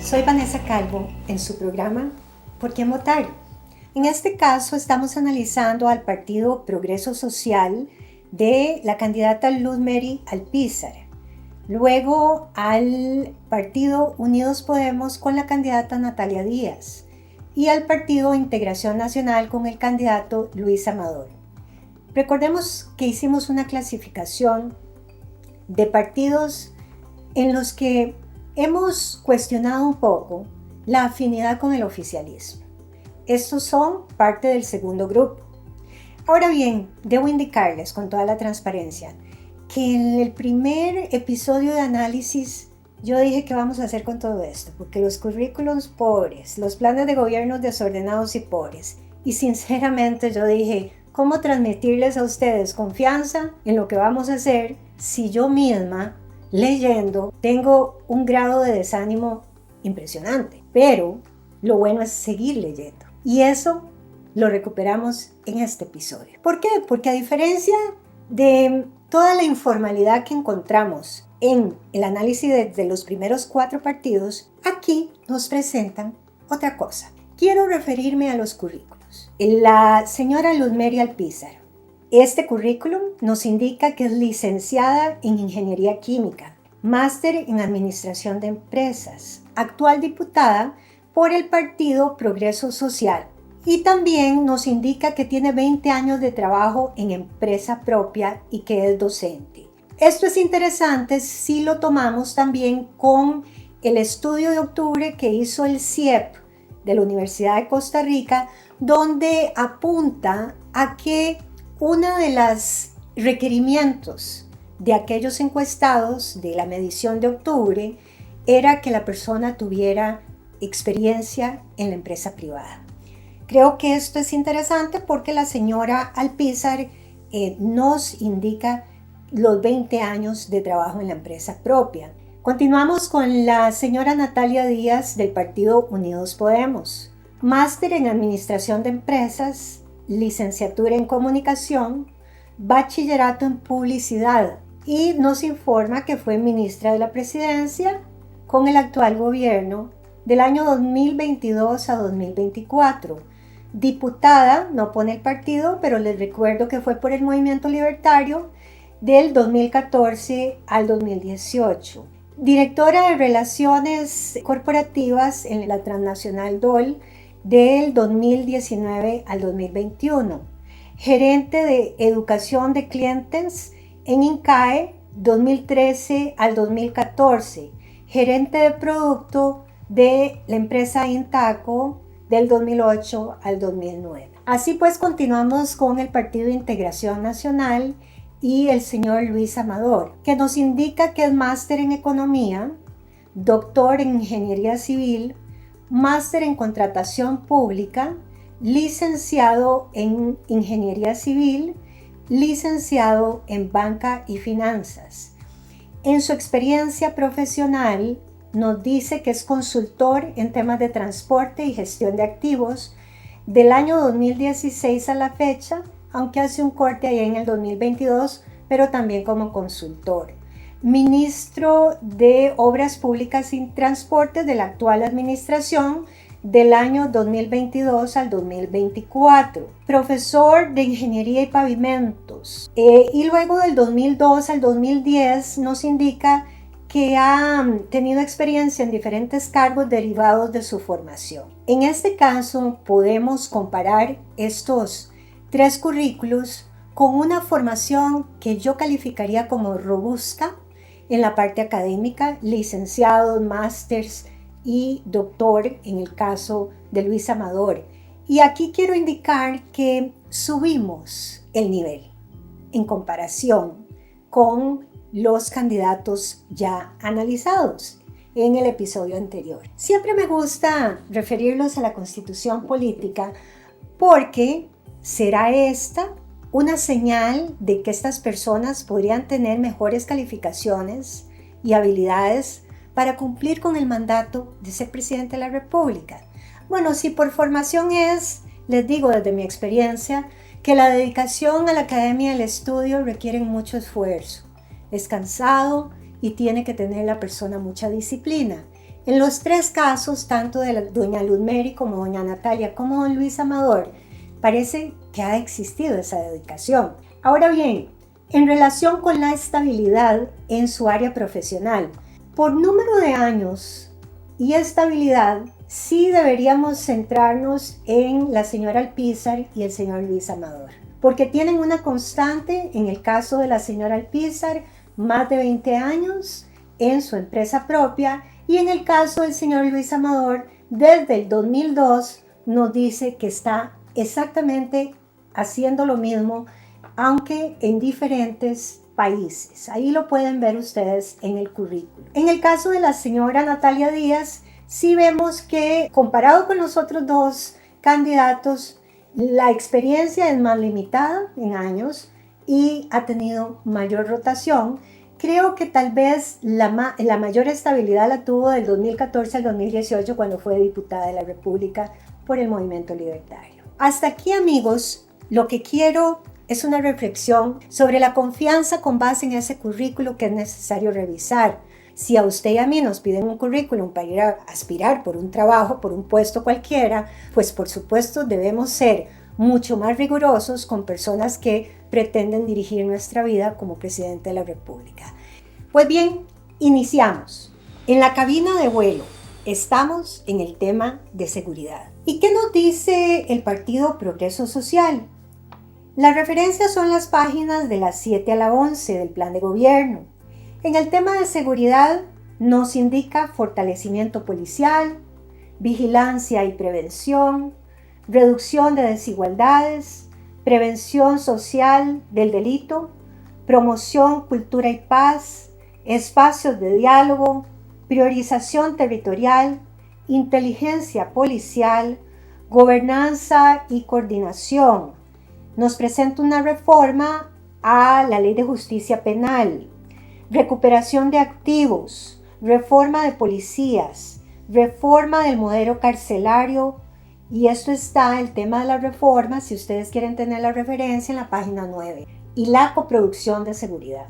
Soy Vanessa Calvo en su programa ¿Por quién votar? En este caso estamos analizando al Partido Progreso Social de la candidata Luz Mary Alpizar, luego al Partido Unidos Podemos con la candidata Natalia Díaz y al Partido Integración Nacional con el candidato Luis Amador. Recordemos que hicimos una clasificación de partidos en los que hemos cuestionado un poco la afinidad con el oficialismo. Estos son parte del segundo grupo. Ahora bien, debo indicarles con toda la transparencia que en el primer episodio de análisis yo dije que vamos a hacer con todo esto, porque los currículos pobres, los planes de gobierno desordenados y pobres, y sinceramente yo dije, ¿cómo transmitirles a ustedes confianza en lo que vamos a hacer si yo misma, leyendo, tengo un grado de desánimo impresionante? Pero lo bueno es seguir leyendo. Y eso lo recuperamos en este episodio. ¿Por qué? Porque a diferencia de toda la informalidad que encontramos en el análisis de los primeros 4 partidos, aquí nos presentan otra cosa. Quiero referirme a los currículos. La señora Luz Mary Alpizar. Este currículum nos indica que es licenciada en Ingeniería Química, máster en Administración de Empresas, actual diputada por el Partido Progreso Social, y también nos indica que tiene 20 años de trabajo en empresa propia y que es docente. Esto es interesante si lo tomamos también con el estudio de octubre que hizo el CIEP de la Universidad de Costa Rica, donde apunta a que uno de los requerimientos de aquellos encuestados de la medición de octubre era que la persona tuviera experiencia en la empresa privada. Creo que esto es interesante porque la señora Alpizar nos indica los 20 años de trabajo en la empresa propia. Continuamos con la señora Natalia Díaz del Partido Unidos Podemos. Máster en Administración de Empresas, licenciatura en Comunicación, bachillerato en Publicidad y nos informa que fue ministra de la Presidencia con el actual gobierno del año 2022 a 2024. Diputada, no pone el partido, pero les recuerdo que fue por el Movimiento Libertario del 2014 al 2018. Directora de Relaciones Corporativas en la Transnacional DOL del 2019 al 2021. Gerente de Educación de Clientes en INCAE 2013 al 2014. Gerente de Producto de la empresa Intaco del 2008 al 2009. Así pues, continuamos con el Partido Integración Nacional y el señor Luis Amador, que nos indica que es máster en Economía, doctor en Ingeniería Civil, máster en Contratación Pública, licenciado en Ingeniería Civil, licenciado en Banca y Finanzas. En su experiencia profesional, nos dice que es consultor en temas de transporte y gestión de activos del año 2016 a la fecha, aunque hace un corte ahí en el 2022, pero también como consultor. Ministro de Obras Públicas y Transportes de la actual administración del año 2022 al 2024. Profesor de Ingeniería y Pavimentos. Y luego del 2002 al 2010 nos indica que ha tenido experiencia en diferentes cargos derivados de su formación. En este caso, podemos comparar estos 3 currículos con una formación que yo calificaría como robusta en la parte académica, licenciados, másters y doctor en el caso de Luis Amador. Y aquí quiero indicar que subimos el nivel en comparación con los candidatos ya analizados en el episodio anterior. Siempre me gusta referirlos a la Constitución Política porque será esta una señal de que estas personas podrían tener mejores calificaciones y habilidades para cumplir con el mandato de ser presidente de la República. Bueno, si por formación es, les digo desde mi experiencia, que la dedicación a la academia y el estudio requieren mucho esfuerzo. Es cansado y tiene que tener la persona mucha disciplina. En los tres casos, tanto de doña Luzmeri como doña Natalia como don Luis Amador, parece que ha existido esa dedicación. Ahora bien, en relación con la estabilidad en su área profesional, por número de años y estabilidad, sí deberíamos centrarnos en la señora Alpizar y el señor Luis Amador, porque tienen una constante, en el caso de la señora Alpizar, más de 20 años en su empresa propia, y en el caso del señor Luis Amador, desde el 2002 nos dice que está exactamente haciendo lo mismo, aunque en diferentes países. Ahí lo pueden ver ustedes en el currículo. En el caso de la señora Natalia Díaz, sí vemos que comparado con los otros dos candidatos, la experiencia es más limitada en años y ha tenido mayor rotación. Creo que tal vez la mayor estabilidad la tuvo del 2014 al 2018 cuando fue diputada de la República por el Movimiento Libertario. Hasta aquí, amigos, lo que quiero es una reflexión sobre la confianza con base en ese currículo que es necesario revisar. Si a usted y a mí nos piden un currículum para ir a aspirar por un trabajo, por un puesto cualquiera, pues por supuesto debemos ser mucho más rigurosos con personas que pretenden dirigir nuestra vida como presidente de la República. Pues bien, iniciamos. En la cabina de vuelo estamos en el tema de seguridad. ¿Y qué nos dice el Partido Progreso Social? Las referencias son las páginas de las 7 a la 11 del plan de gobierno. En el tema de seguridad nos indica fortalecimiento policial, vigilancia y prevención, reducción de desigualdades, prevención social del delito, promoción, cultura y paz, espacios de diálogo, priorización territorial, inteligencia policial, gobernanza y coordinación. Nos presenta una reforma a la Ley de Justicia Penal, recuperación de activos, reforma de policías, reforma del modelo carcelario, y esto está, el tema de la reforma, si ustedes quieren tener la referencia, en la página 9, y la coproducción de seguridad.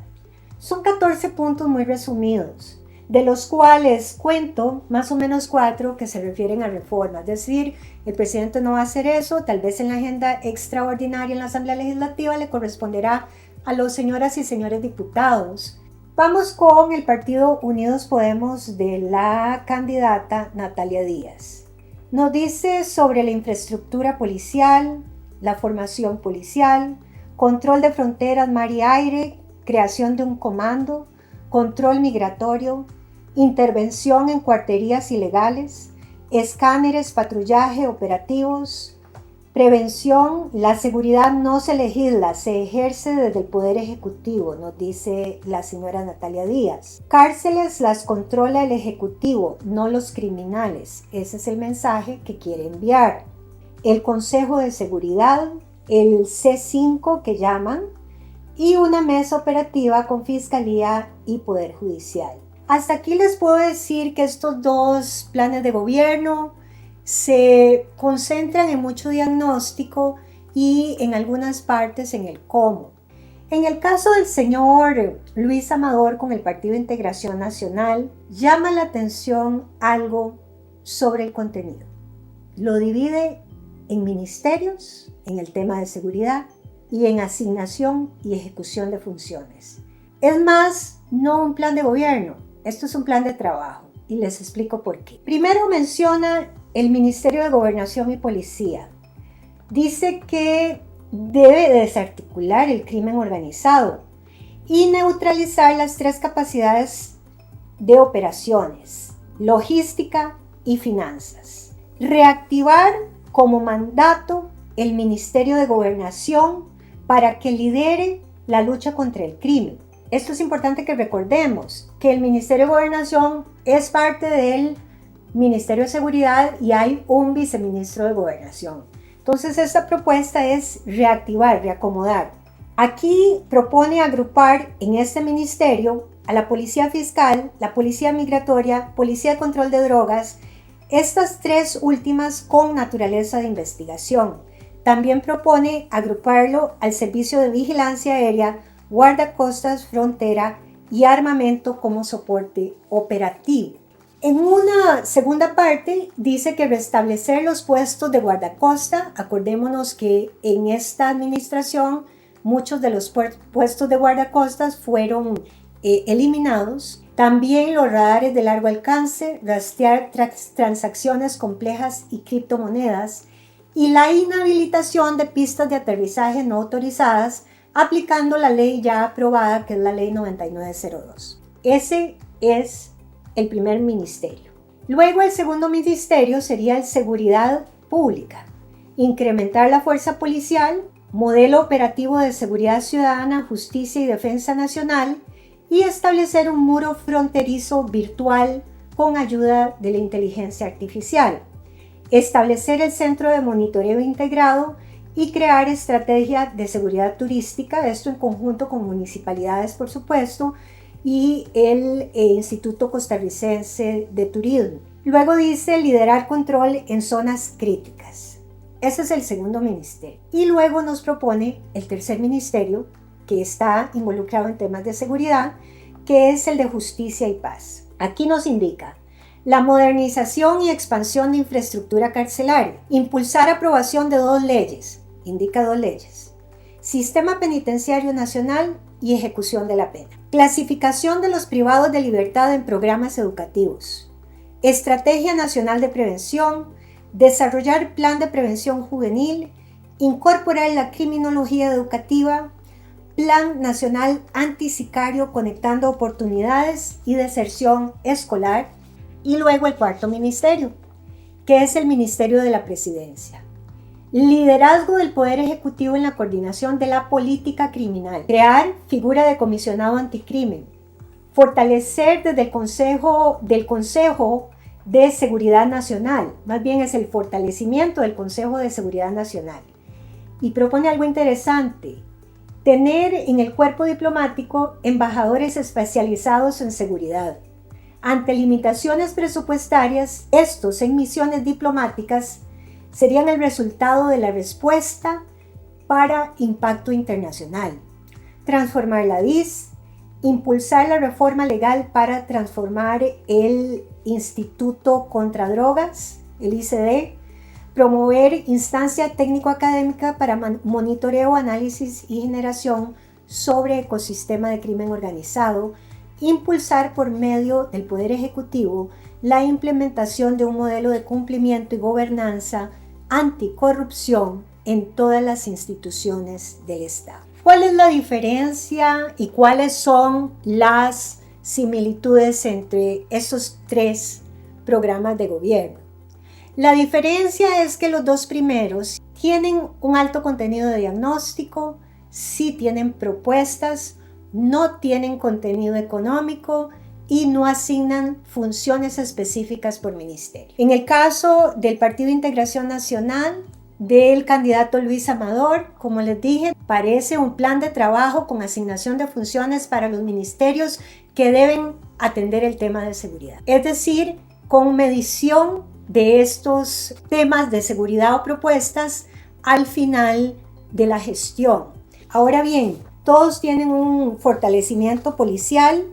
Son 14 puntos muy resumidos, de los cuales cuento más o menos 4 que se refieren a reforma. Es decir, el presidente no va a hacer eso, tal vez en la agenda extraordinaria en la Asamblea Legislativa le corresponderá a los señoras y señores diputados. Vamos con el Partido Unidos Podemos de la candidata Natalia Díaz. Nos dice sobre la infraestructura policial, la formación policial, control de fronteras mar y aire, creación de un comando, control migratorio, intervención en cuarterías ilegales, escáneres, patrullaje, operativos, prevención. La seguridad no se legisla, se ejerce desde el Poder Ejecutivo, nos dice la señora Natalia Díaz. Cárceles las controla el Ejecutivo, no los criminales. Ese es el mensaje que quiere enviar. El Consejo de Seguridad, el C5 que llaman, y una mesa operativa con Fiscalía y Poder Judicial. Hasta aquí les puedo decir que estos dos planes de gobierno se concentran en mucho diagnóstico y en algunas partes en el cómo. En el caso del señor Luis Amador con el Partido de Integración Nacional, llama la atención algo sobre el contenido. Lo divide en ministerios, en el tema de seguridad, y en asignación y ejecución de funciones. Es más, no un plan de gobierno, esto es un plan de trabajo y les explico por qué. Primero menciona el Ministerio de Gobernación y Policía. Dice que debe desarticular el crimen organizado y neutralizar las 3 capacidades de operaciones, logística y finanzas. Reactivar como mandato el Ministerio de Gobernación para que lidere la lucha contra el crimen. Esto es importante que recordemos, que el Ministerio de Gobernación es parte del Ministerio de Seguridad y hay un viceministro de Gobernación. Entonces esta propuesta es reactivar, reacomodar. Aquí propone agrupar en este ministerio a la Policía Fiscal, la Policía Migratoria, Policía de Control de Drogas, estas 3 últimas con naturaleza de investigación. También propone agruparlo al Servicio de Vigilancia Aérea, Guardacostas, Frontera y Armamento como soporte operativo. En una segunda parte dice que restablecer los puestos de guardacosta. Acordémonos que en esta administración muchos de los puestos de guardacostas fueron eliminados. También los radares de largo alcance, rastrear transacciones complejas y criptomonedas, y la inhabilitación de pistas de aterrizaje no autorizadas, aplicando la ley ya aprobada, que es la ley 9902. Ese es el primer ministerio. Luego el segundo ministerio sería el Seguridad Pública. Incrementar la fuerza policial, modelo operativo de seguridad ciudadana, justicia y defensa nacional, y establecer un muro fronterizo virtual con ayuda de la inteligencia artificial. Establecer el centro de monitoreo integrado y crear estrategia de seguridad turística, esto en conjunto con municipalidades, por supuesto, y el Instituto Costarricense de Turismo. Luego dice liderar control en zonas críticas. Ese es el segundo ministerio. Y luego nos propone el tercer ministerio, que está involucrado en temas de seguridad, que es el de justicia y paz. Aquí nos indica la modernización y expansión de infraestructura carcelaria, impulsar aprobación de 2 leyes, indica 2 leyes, sistema penitenciario nacional y ejecución de la pena, clasificación de los privados de libertad en programas educativos, estrategia nacional de prevención, desarrollar plan de prevención juvenil, incorporar la criminología educativa, Plan Nacional Antisicario conectando oportunidades y deserción escolar, y luego el cuarto ministerio, que es el Ministerio de la Presidencia. Liderazgo del Poder Ejecutivo en la coordinación de la política criminal, crear figura de comisionado anticrimen, fortalecer desde el Consejo de Seguridad Nacional, más bien es el fortalecimiento del Consejo de Seguridad Nacional, y propone algo interesante: tener en el cuerpo diplomático embajadores especializados en seguridad. Ante limitaciones presupuestarias, estos en misiones diplomáticas serían el resultado de la respuesta para impacto internacional. Transformar la DIS, impulsar la reforma legal para transformar el Instituto contra Drogas, el ICD, promover instancia técnico-académica para monitoreo, análisis y generación sobre ecosistema de crimen organizado, impulsar por medio del Poder Ejecutivo la implementación de un modelo de cumplimiento y gobernanza anticorrupción en todas las instituciones del Estado. ¿Cuál es la diferencia y cuáles son las similitudes entre estos 3 programas de gobierno? La diferencia es que los 2 primeros tienen un alto contenido de diagnóstico, sí tienen propuestas, no tienen contenido económico y no asignan funciones específicas por ministerio. En el caso del Partido Integración Nacional, del candidato Luis Amador, como les dije, parece un plan de trabajo con asignación de funciones para los ministerios que deben atender el tema de seguridad. Es decir, con medición de estos temas de seguridad o propuestas al final de la gestión. Ahora bien, todos tienen un fortalecimiento policial,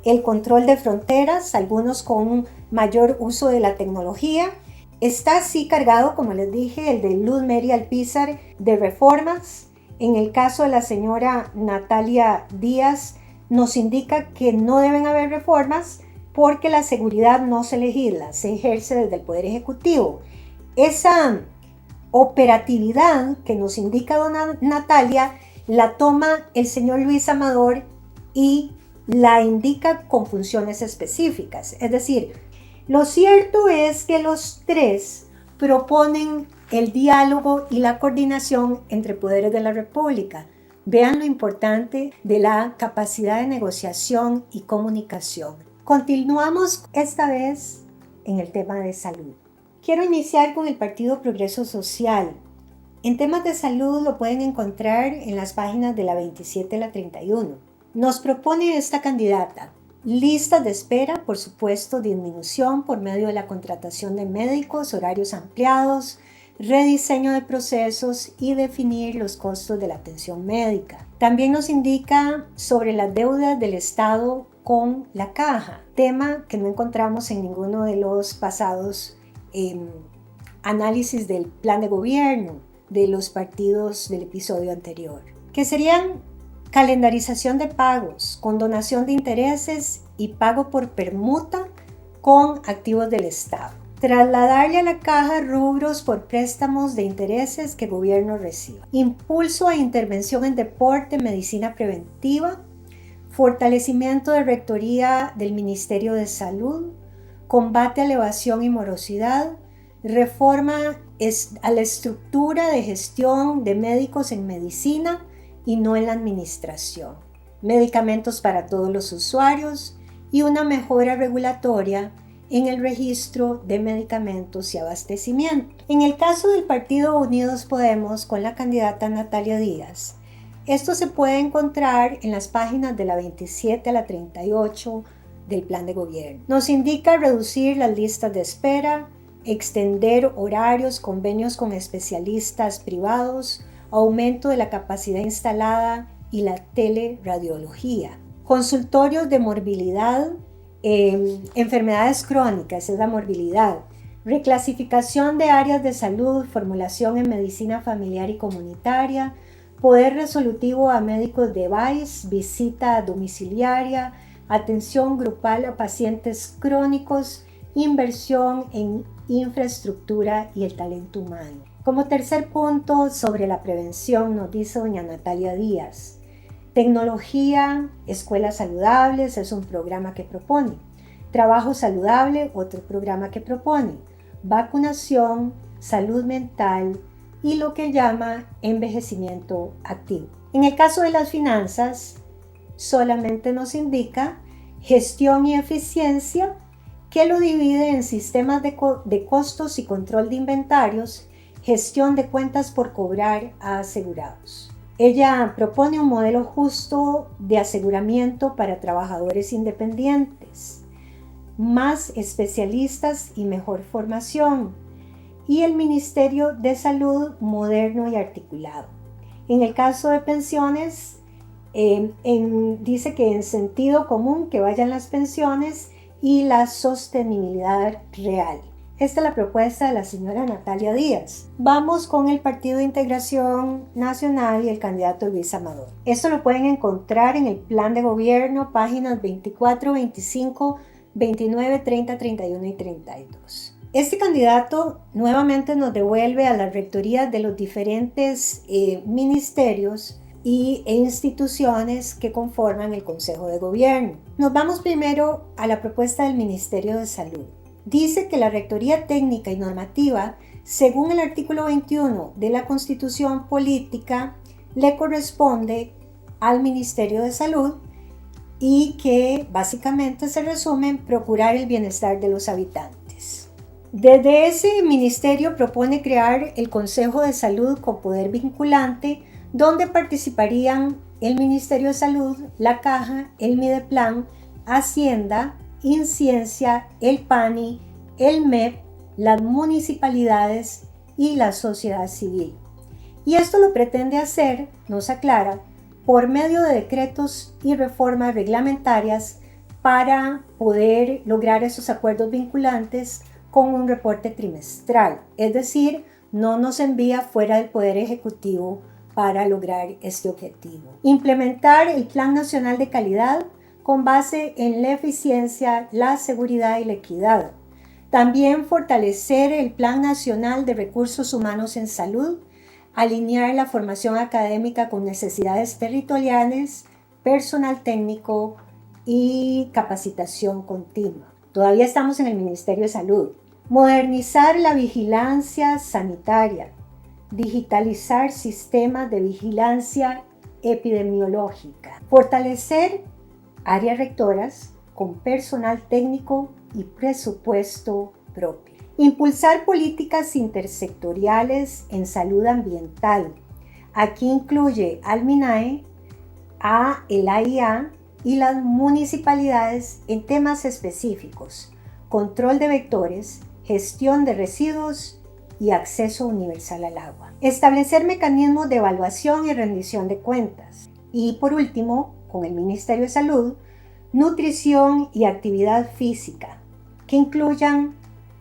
el control de fronteras, algunos con un mayor uso de la tecnología. Está así cargado, como les dije, el de Luz Mary Alpizar, de reformas. En el caso de la señora Natalia Díaz, nos indica que no deben haber reformas porque la seguridad no se legisla, se ejerce desde el Poder Ejecutivo. Esa operatividad que nos indica dona Natalia la toma el señor Luis Amador y la indica con funciones específicas. Es decir, lo cierto es que los 3 proponen el diálogo y la coordinación entre poderes de la República. Vean lo importante de la capacidad de negociación y comunicación. Continuamos esta vez en el tema de salud. Quiero iniciar con el Partido Progreso Social. En temas de salud lo pueden encontrar en las páginas de la 27 a la 31. Nos propone esta candidata listas de espera, por supuesto, disminución por medio de la contratación de médicos, horarios ampliados, rediseño de procesos y definir los costos de la atención médica. También nos indica sobre las deudas del Estado con la caja, tema que no encontramos en ninguno de los pasados análisis del plan de gobierno de los partidos del episodio anterior, que serían calendarización de pagos, condonación de intereses y pago por permuta con activos del Estado. Trasladarle a la caja rubros por préstamos de intereses que el gobierno reciba. Impulso a intervención en deporte, medicina preventiva, fortalecimiento de rectoría del Ministerio de Salud, combate a la evasión y morosidad, reforma a la estructura de gestión de médicos en medicina y no en la administración, medicamentos para todos los usuarios y una mejora regulatoria en el registro de medicamentos y abastecimiento. En el caso del Partido Unidos Podemos con la candidata Natalia Díaz, esto se puede encontrar en las páginas de la 27 a la 38 del plan de gobierno. Nos indica reducir las listas de espera, extender horarios, convenios con especialistas privados, aumento de la capacidad instalada y la teleradiología, consultorios de morbilidad, enfermedades crónicas, es la morbilidad, reclasificación de áreas de salud, formulación en medicina familiar y comunitaria, poder resolutivo a médicos de VAIS, visita domiciliaria, atención grupal a pacientes crónicos, inversión en infraestructura y el talento humano. Como tercer punto sobre la prevención nos dice doña Natalia Díaz, tecnología, escuelas saludables es un programa que propone. Trabajo saludable, otro programa que propone. Vacunación, salud mental y lo que llama envejecimiento activo. En el caso de las finanzas, solamente nos indica gestión y eficiencia, que lo divide en sistemas de costos y control de inventarios, gestión de cuentas por cobrar a asegurados. Ella propone un modelo justo de aseguramiento para trabajadores independientes, más especialistas y mejor formación, y el Ministerio de Salud moderno y articulado. En el caso de pensiones, dice que en sentido común que vayan las pensiones y la sostenibilidad real. Esta es la propuesta de la señora Natalia Díaz. Vamos con el Partido de Integración Nacional y el candidato Luis Amador. Esto lo pueden encontrar en el plan de gobierno, páginas 24, 25, 29, 30, 31 y 32. Este candidato nuevamente nos devuelve a las rectorías de los diferentes ministerios e instituciones que conforman el Consejo de Gobierno. Nos vamos primero a la propuesta del Ministerio de Salud. Dice que la Rectoría Técnica y Normativa, según el artículo 21 de la Constitución Política, le corresponde al Ministerio de Salud y que básicamente se resume en procurar el bienestar de los habitantes. Desde ese ministerio propone crear el Consejo de Salud con poder vinculante, donde participarían el Ministerio de Salud, la Caja, el Mideplan, Hacienda, Inciencia, el PANI, el MEP, las municipalidades y la sociedad civil. Y esto lo pretende hacer, nos aclara, por medio de decretos y reformas reglamentarias para poder lograr esos acuerdos vinculantes con un reporte trimestral. Es decir, no nos envía fuera del Poder Ejecutivo para lograr este objetivo. Implementar el Plan Nacional de Calidad con base en la eficiencia, la seguridad y la equidad. También fortalecer el Plan Nacional de Recursos Humanos en Salud, alinear la formación académica con necesidades territoriales, personal técnico y capacitación continua. Todavía estamos en el Ministerio de Salud. Modernizar la vigilancia sanitaria, digitalizar sistemas de vigilancia epidemiológica, fortalecer áreas rectoras con personal técnico y presupuesto propio. Impulsar políticas intersectoriales en salud ambiental. Aquí incluye al MINAE, a el AIA y las municipalidades en temas específicos, control de vectores, gestión de residuos y acceso universal al agua. Establecer mecanismos de evaluación y rendición de cuentas. Y por último, con el Ministerio de Salud, nutrición y actividad física, que incluyan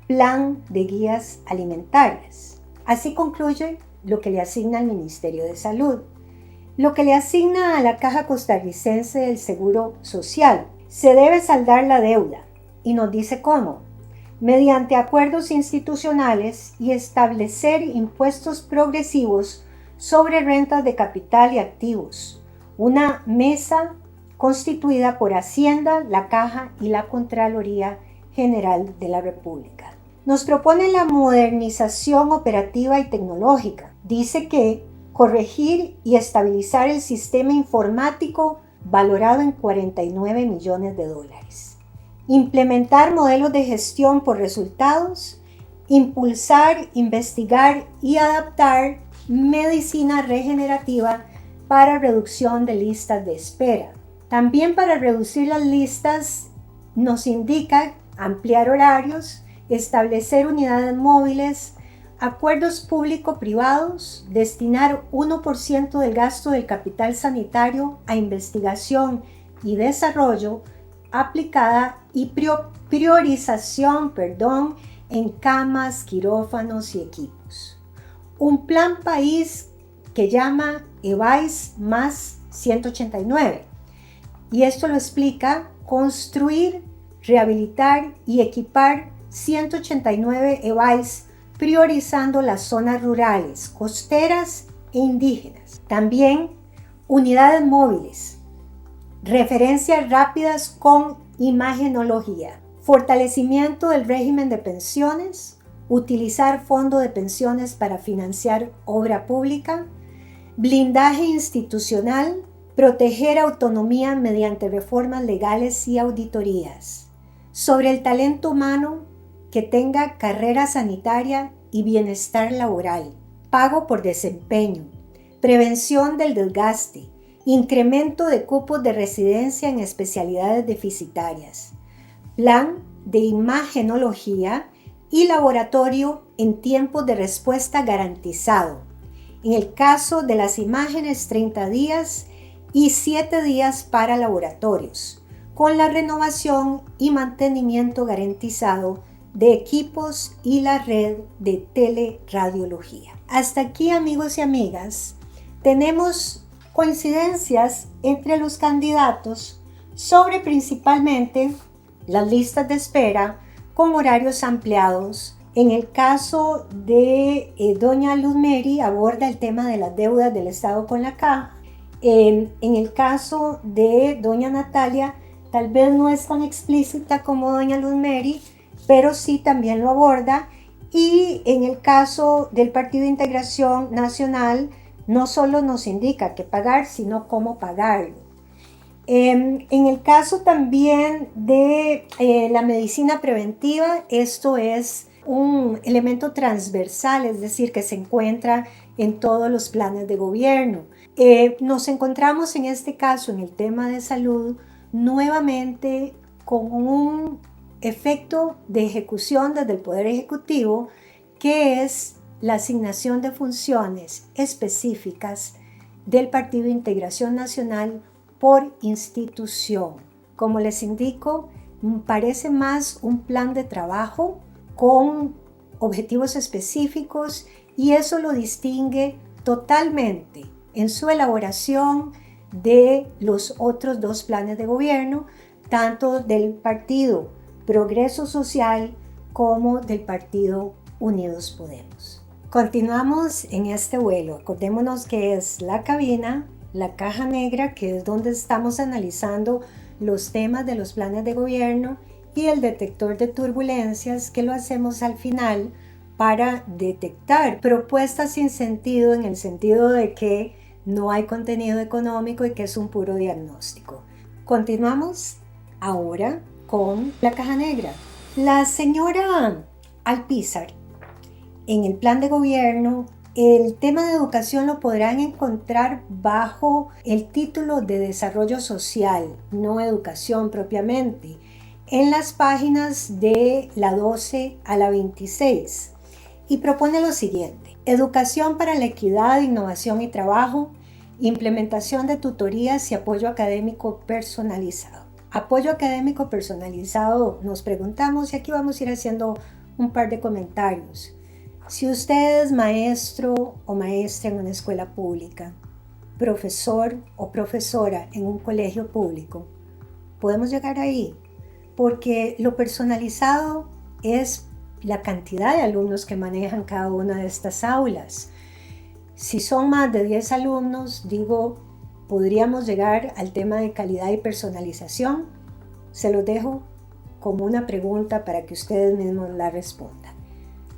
plan de guías alimentarias. Así concluye lo que le asigna el Ministerio de Salud. Lo que le asigna a la Caja Costarricense del Seguro Social. Se debe saldar la deuda y nos dice cómo. Mediante acuerdos institucionales y establecer impuestos progresivos sobre rentas de capital y activos. Una mesa constituida por Hacienda, la Caja y la Contraloría General de la República. Nos propone la modernización operativa y tecnológica. Dice que corregir y estabilizar el sistema informático valorado en 49 millones de dólares. Implementar modelos de gestión por resultados, impulsar, investigar y adaptar medicina regenerativa para reducción de listas de espera. También para reducir las listas nos indica ampliar horarios, establecer unidades móviles, acuerdos público-privados, destinar 1% del gasto del capital sanitario a investigación y desarrollo aplicada y priorización en camas, quirófanos y equipos. Un plan país que llama EVAIS más 189. Y esto lo explica: construir, rehabilitar y equipar 189 EVAIS, priorizando las zonas rurales, costeras e indígenas. También unidades móviles, referencias rápidas con imagenología, fortalecimiento del régimen de pensiones, utilizar fondo de pensiones para financiar obra pública, blindaje institucional, proteger autonomía mediante reformas legales y auditorías. Sobre el talento humano, que tenga carrera sanitaria y bienestar laboral, pago por desempeño, prevención del desgaste, incremento de cupos de residencia en especialidades deficitarias, plan de imagenología y laboratorio en tiempos de respuesta garantizado. En el caso de las imágenes, 30 días y 7 días para laboratorios, con la renovación y mantenimiento garantizado de equipos y la red de teleradiología. Hasta aquí, amigos y amigas, tenemos coincidencias entre los candidatos sobre principalmente las listas de espera con horarios ampliados. En el caso de doña Luz Mary, aborda el tema de las deudas del Estado con la Caja. En el caso de doña Natalia, tal vez no es tan explícita como doña Luz Mary, pero sí también lo aborda. Y en el caso del Partido de Integración Nacional, no solo nos indica qué pagar, sino cómo pagarlo. En el caso también de la medicina preventiva, esto es un elemento transversal, es decir, que se encuentra en todos los planes de gobierno. Nos encontramos en este caso, en el tema de salud, nuevamente con un efecto de ejecución desde el Poder Ejecutivo, que es la asignación de funciones específicas del Partido de Integración Nacional por institución. Como les indico, parece más un plan de trabajo con objetivos específicos, y eso lo distingue totalmente en su elaboración de los otros dos planes de gobierno, tanto del Partido Progreso Social como del Partido Unidos Podemos. Continuamos en este vuelo. Acordémonos que es la cabina, la caja negra, que es donde estamos analizando los temas de los planes de gobierno, y el detector de turbulencias, que lo hacemos al final para detectar propuestas sin sentido, en el sentido de que no hay contenido económico y que es un puro diagnóstico. Continuamos ahora con la caja negra. La señora Alpizar, en el plan de gobierno, el tema de educación lo podrán encontrar bajo el título de desarrollo social, no educación propiamente, en las páginas de la 12 a la 26. Y propone lo siguiente: educación para la equidad, innovación y trabajo, implementación de tutorías y apoyo académico personalizado. Apoyo académico personalizado, nos preguntamos, y aquí vamos a ir haciendo un par de comentarios. Si usted es maestro o maestra en una escuela pública, profesor o profesora en un colegio público, podemos llegar ahí, porque lo personalizado es la cantidad de alumnos que manejan cada una de estas aulas. Si son más de 10 alumnos, podríamos llegar al tema de calidad y personalización. Se los dejo como una pregunta para que ustedes mismos la respondan.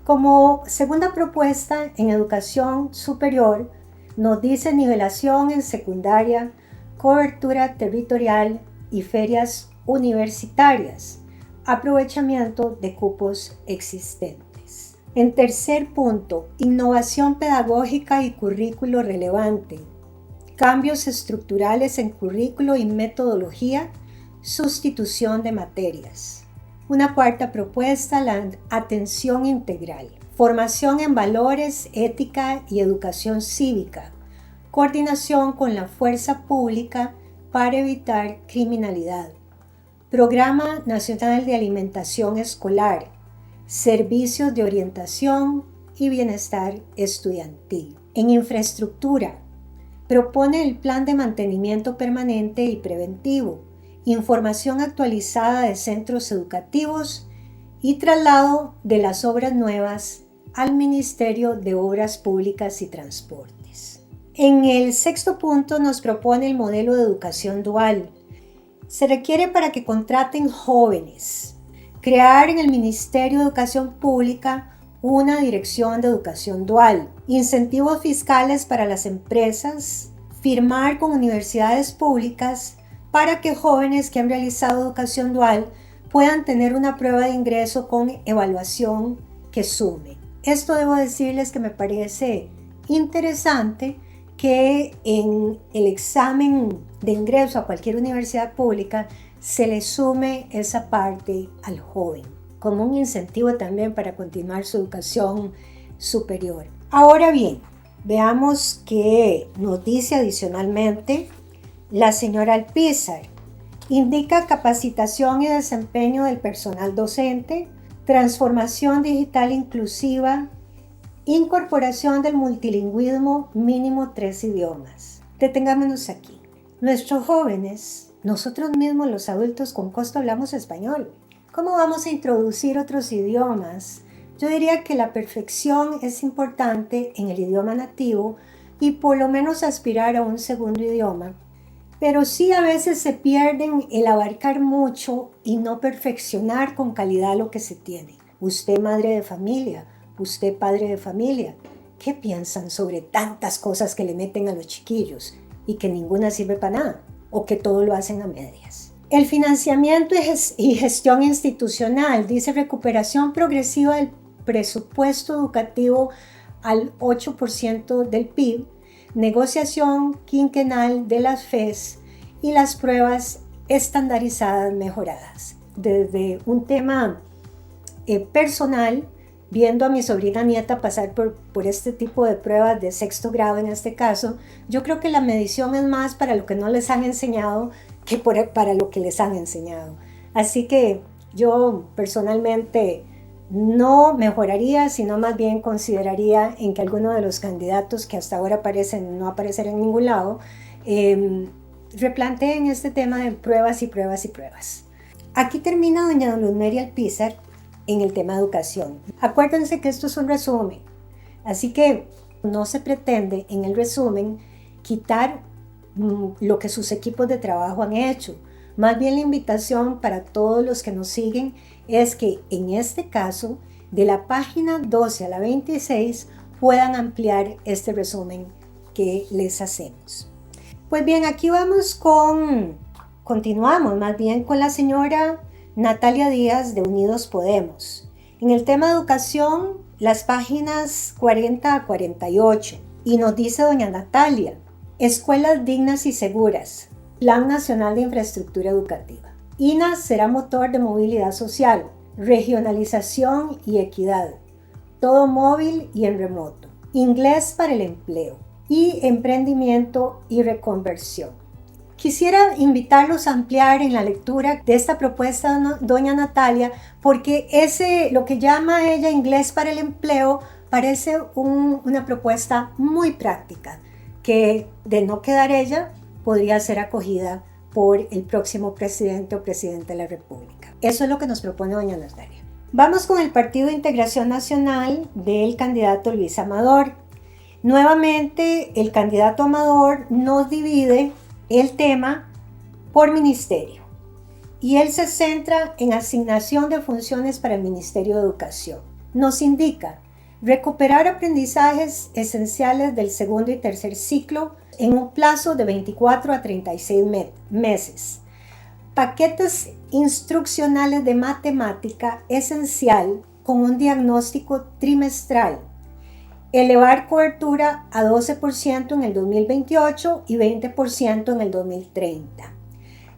Como segunda propuesta, en educación superior, nos dice nivelación en secundaria, cobertura territorial y ferias universitarias, aprovechamiento de cupos existentes. En tercer punto, innovación pedagógica y currículo relevante, cambios estructurales en currículo y metodología, sustitución de materias. Una cuarta propuesta, la atención integral, formación en valores, ética y educación cívica, coordinación con la fuerza pública para evitar criminalidad, Programa Nacional de Alimentación Escolar, servicios de orientación y bienestar estudiantil. En infraestructura, propone el plan de mantenimiento permanente y preventivo, información actualizada de centros educativos y traslado de las obras nuevas al Ministerio de Obras Públicas y Transportes. En el sexto punto nos propone el modelo de educación dual. Se requiere para que contraten jóvenes, crear en el Ministerio de Educación Pública una dirección de educación dual, incentivos fiscales para las empresas, firmar con universidades públicas para que jóvenes que han realizado educación dual puedan tener una prueba de ingreso con evaluación que sume. Esto debo decirles que me parece interesante que en el examen de ingreso a cualquier universidad pública se le sume esa parte al joven, como un incentivo también para continuar su educación superior. Ahora bien, veamos qué nos dice adicionalmente la señora Alpizar. Indica capacitación y desempeño del personal docente, transformación digital inclusiva, incorporación del multilingüismo, mínimo 3 idiomas. Detengámonos aquí. Nuestros jóvenes, nosotros mismos los adultos con costo hablamos español. ¿Cómo vamos a introducir otros idiomas? Yo diría que la perfección es importante en el idioma nativo y por lo menos aspirar a un segundo idioma. Pero sí a veces se pierden el abarcar mucho y no perfeccionar con calidad lo que se tiene. Usted madre de familia, usted padre de familia, ¿qué piensan sobre tantas cosas que le meten a los chiquillos y que ninguna sirve para nada o que todo lo hacen a medias? El financiamiento y gestión institucional dice recuperación progresiva del presupuesto educativo al 8% del PIB, negociación quinquenal de las FES y las pruebas estandarizadas mejoradas. Desde un tema personal, viendo a mi sobrina nieta pasar por este tipo de pruebas de sexto grado en este caso, yo creo que la medición es más para lo que no les han enseñado que para lo que les han enseñado. Así que yo personalmente no mejoraría, sino más bien consideraría en que alguno de los candidatos que hasta ahora aparecen no aparecer en ningún lado, replanteen este tema de pruebas y pruebas y pruebas. Aquí termina doña Luzmeri Alpizar en el tema de educación. Acuérdense que esto es un resumen, así que no se pretende en el resumen quitar lo que sus equipos de trabajo han hecho. Más bien la invitación para todos los que nos siguen es que en este caso de la página 12 a la 26 puedan ampliar este resumen que les hacemos. Pues bien, aquí continuamos más bien con la señora Natalia Díaz de Unidos Podemos. En el tema de educación, las páginas 40 a 48. Y nos dice doña Natalia, escuelas dignas y seguras, Plan Nacional de Infraestructura Educativa. INA será motor de movilidad social, regionalización y equidad, todo móvil y en remoto, inglés para el empleo y emprendimiento y reconversión. Quisiera invitarlos a ampliar en la lectura de esta propuesta, doña Natalia, porque lo que llama ella inglés para el empleo parece una propuesta muy práctica, que de no quedar ella, podría ser acogida por el próximo presidente o presidente de la República. Eso es lo que nos propone doña Natalia. Vamos con el Partido de Integración Nacional del candidato Luis Amador. Nuevamente, el candidato Amador nos divide el tema por ministerio y él se centra en asignación de funciones para el Ministerio de Educación. Nos indica recuperar aprendizajes esenciales del segundo y tercer ciclo en un plazo de 24 a 36 meses. Paquetes instruccionales de matemática esencial con un diagnóstico trimestral. Elevar cobertura a 12% en el 2028 y 20% en el 2030.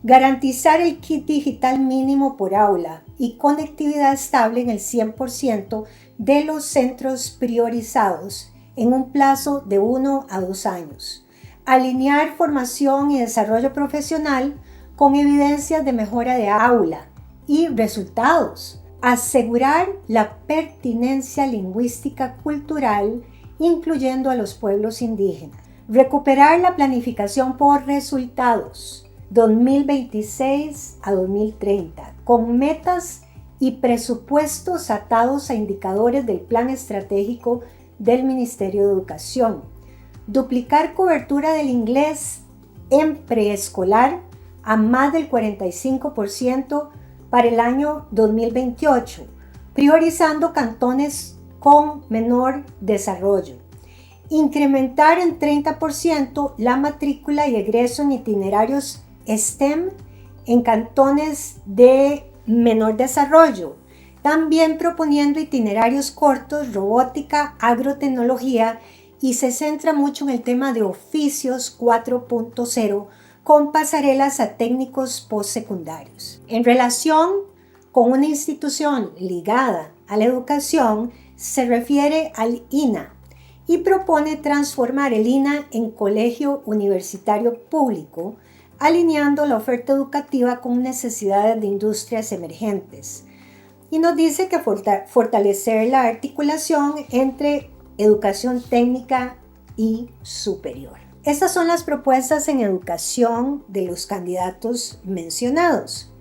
Garantizar el kit digital mínimo por aula y conectividad estable en el 100% de los centros priorizados en un plazo de 1 a 2 años. Alinear formación y desarrollo profesional con evidencias de mejora de aula y resultados. Asegurar la pertinencia lingüística cultural, incluyendo a los pueblos indígenas. Recuperar la planificación por resultados 2026 a 2030, con metas y presupuestos atados a indicadores del Plan Estratégico del Ministerio de Educación. Duplicar cobertura del inglés en preescolar a más del 45% para el año 2028, priorizando cantones con menor desarrollo. Incrementar en 30% la matrícula y egreso en itinerarios STEM en cantones de menor desarrollo, también proponiendo itinerarios cortos, robótica, agrotecnología, y se centra mucho en el tema de oficios 4.0 con pasarelas a técnicos postsecundarios. En relación con una institución ligada a la educación, se refiere al INA y propone transformar el INA en colegio universitario público, alineando la oferta educativa con necesidades de industrias emergentes. Y nos dice que fortalecer la articulación entre educación técnica y superior. Estas son las propuestas en educación de los candidatos mencionados.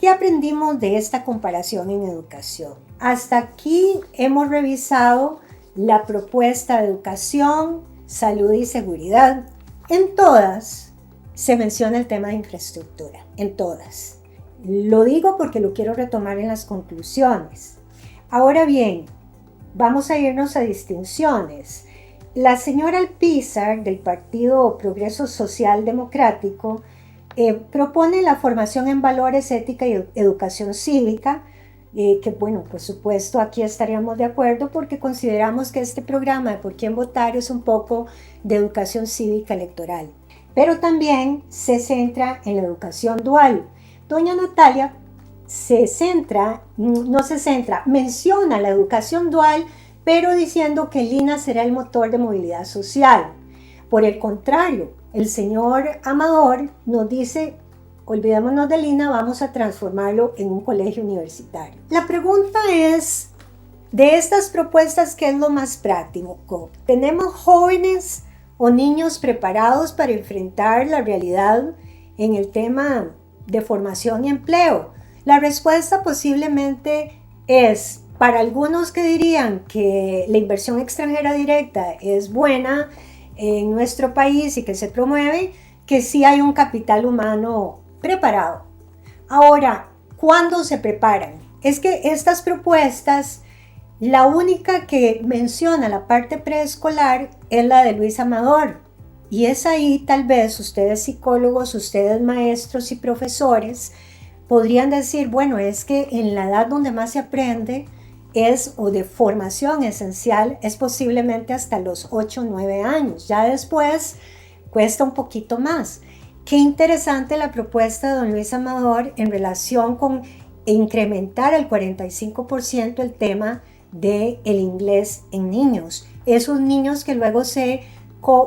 ¿Qué aprendimos de esta comparación en educación? Hasta aquí hemos revisado la propuesta de educación, salud y seguridad. En todas se menciona el tema de infraestructura, en todas. Lo digo porque lo quiero retomar en las conclusiones. Ahora bien, vamos a irnos a distinciones. La señora Alpizar, del Partido Progreso Social Democrático, propone la formación en valores, ética y educación cívica, que bueno, por supuesto aquí estaríamos de acuerdo porque consideramos que este programa de Por quién votar es un poco de educación cívica electoral. Pero también se centra en la educación dual. Doña Natalia menciona la educación dual, pero diciendo que el INA será el motor de movilidad social. Por el contrario, el señor Amador nos dice, olvidémonos del INA, vamos a transformarlo en un colegio universitario. La pregunta es, de estas propuestas, ¿qué es lo más práctico? ¿Tenemos jóvenes o niños preparados para enfrentar la realidad en el tema de formación y empleo? La respuesta posiblemente es, para algunos que dirían que la inversión extranjera directa es buena en nuestro país y que se promueve, que sí hay un capital humano preparado. Ahora, ¿cuándo se preparan? Es que estas propuestas, la única que menciona la parte preescolar es la de Luis Amador. Y es ahí, tal vez, ustedes psicólogos, ustedes maestros y profesores, podrían decir, bueno, es que en la edad donde más se aprende o de formación esencial, es posiblemente hasta los 8 o 9 años. Ya después cuesta un poquito más. Qué interesante la propuesta de don Luis Amador en relación con incrementar al 45% el tema del inglés en niños. Esos niños que luego se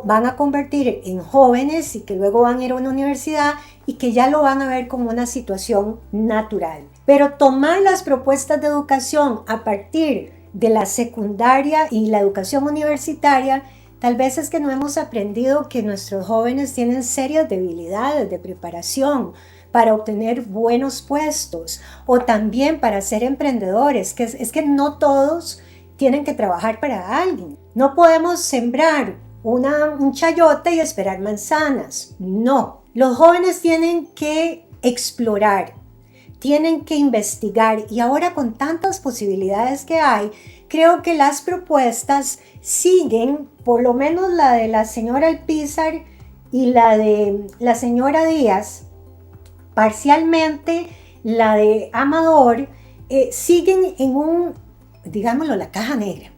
van a convertir en jóvenes y que luego van a ir a una universidad y que ya lo van a ver como una situación natural. Pero tomar las propuestas de educación a partir de la secundaria y la educación universitaria, tal vez es que no hemos aprendido que nuestros jóvenes tienen serias debilidades de preparación para obtener buenos puestos o también para ser emprendedores, que es que no todos tienen que trabajar para alguien. No podemos sembrar un chayote y esperar manzanas. No, los jóvenes tienen que explorar, tienen que investigar y ahora con tantas posibilidades que hay, creo que las propuestas siguen, por lo menos la de la señora Alpizar y la de la señora Díaz, parcialmente la de Amador, siguen en digámoslo, la caja negra.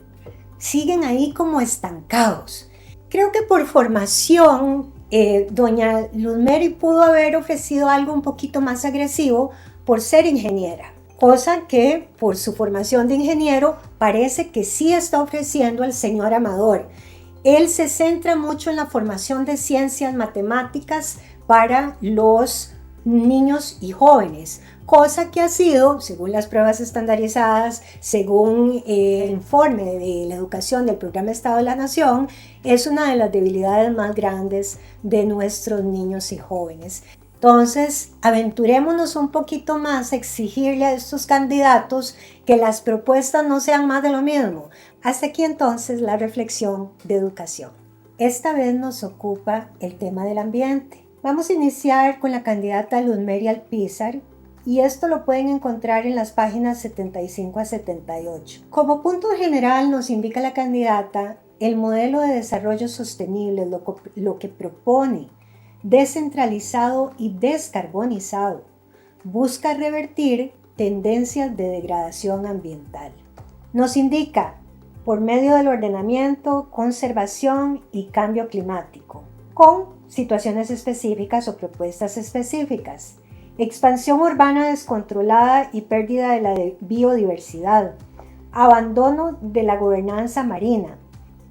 Siguen ahí como estancados. Creo que por formación, doña Luzmeri pudo haber ofrecido algo un poquito más agresivo por ser ingeniera, cosa que por su formación de ingeniero parece que sí está ofreciendo el señor Amador. Él se centra mucho en la formación de ciencias matemáticas para los niños y jóvenes, cosa que ha sido, según las pruebas estandarizadas, según el informe de la educación del Programa Estado de la Nación, es una de las debilidades más grandes de nuestros niños y jóvenes. Entonces, aventurémonos un poquito más a exigirle a estos candidatos que las propuestas no sean más de lo mismo. Hasta aquí entonces la reflexión de educación. Esta vez nos ocupa el tema del ambiente. Vamos a iniciar con la candidata Luzmeri Alpizar y esto lo pueden encontrar en las páginas 75 a 78. Como punto general nos indica la candidata el modelo de desarrollo sostenible, lo que propone, descentralizado y descarbonizado, busca revertir tendencias de degradación ambiental. Nos indica por medio del ordenamiento, conservación y cambio climático, con situaciones específicas o propuestas específicas, expansión urbana descontrolada y pérdida de la biodiversidad, abandono de la gobernanza marina.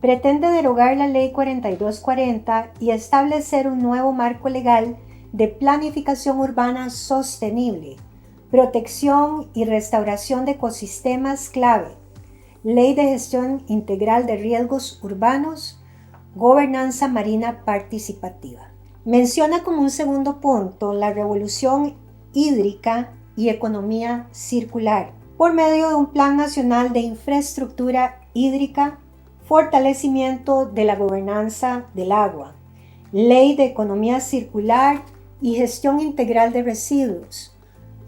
Pretende derogar la Ley 4240 y establecer un nuevo marco legal de planificación urbana sostenible, protección y restauración de ecosistemas clave, Ley de Gestión Integral de Riesgos Urbanos, Gobernanza Marina Participativa. Menciona como un segundo punto la revolución hídrica y economía circular por medio de un Plan Nacional de Infraestructura Hídrica, fortalecimiento de la gobernanza del agua, Ley de Economía Circular y Gestión Integral de Residuos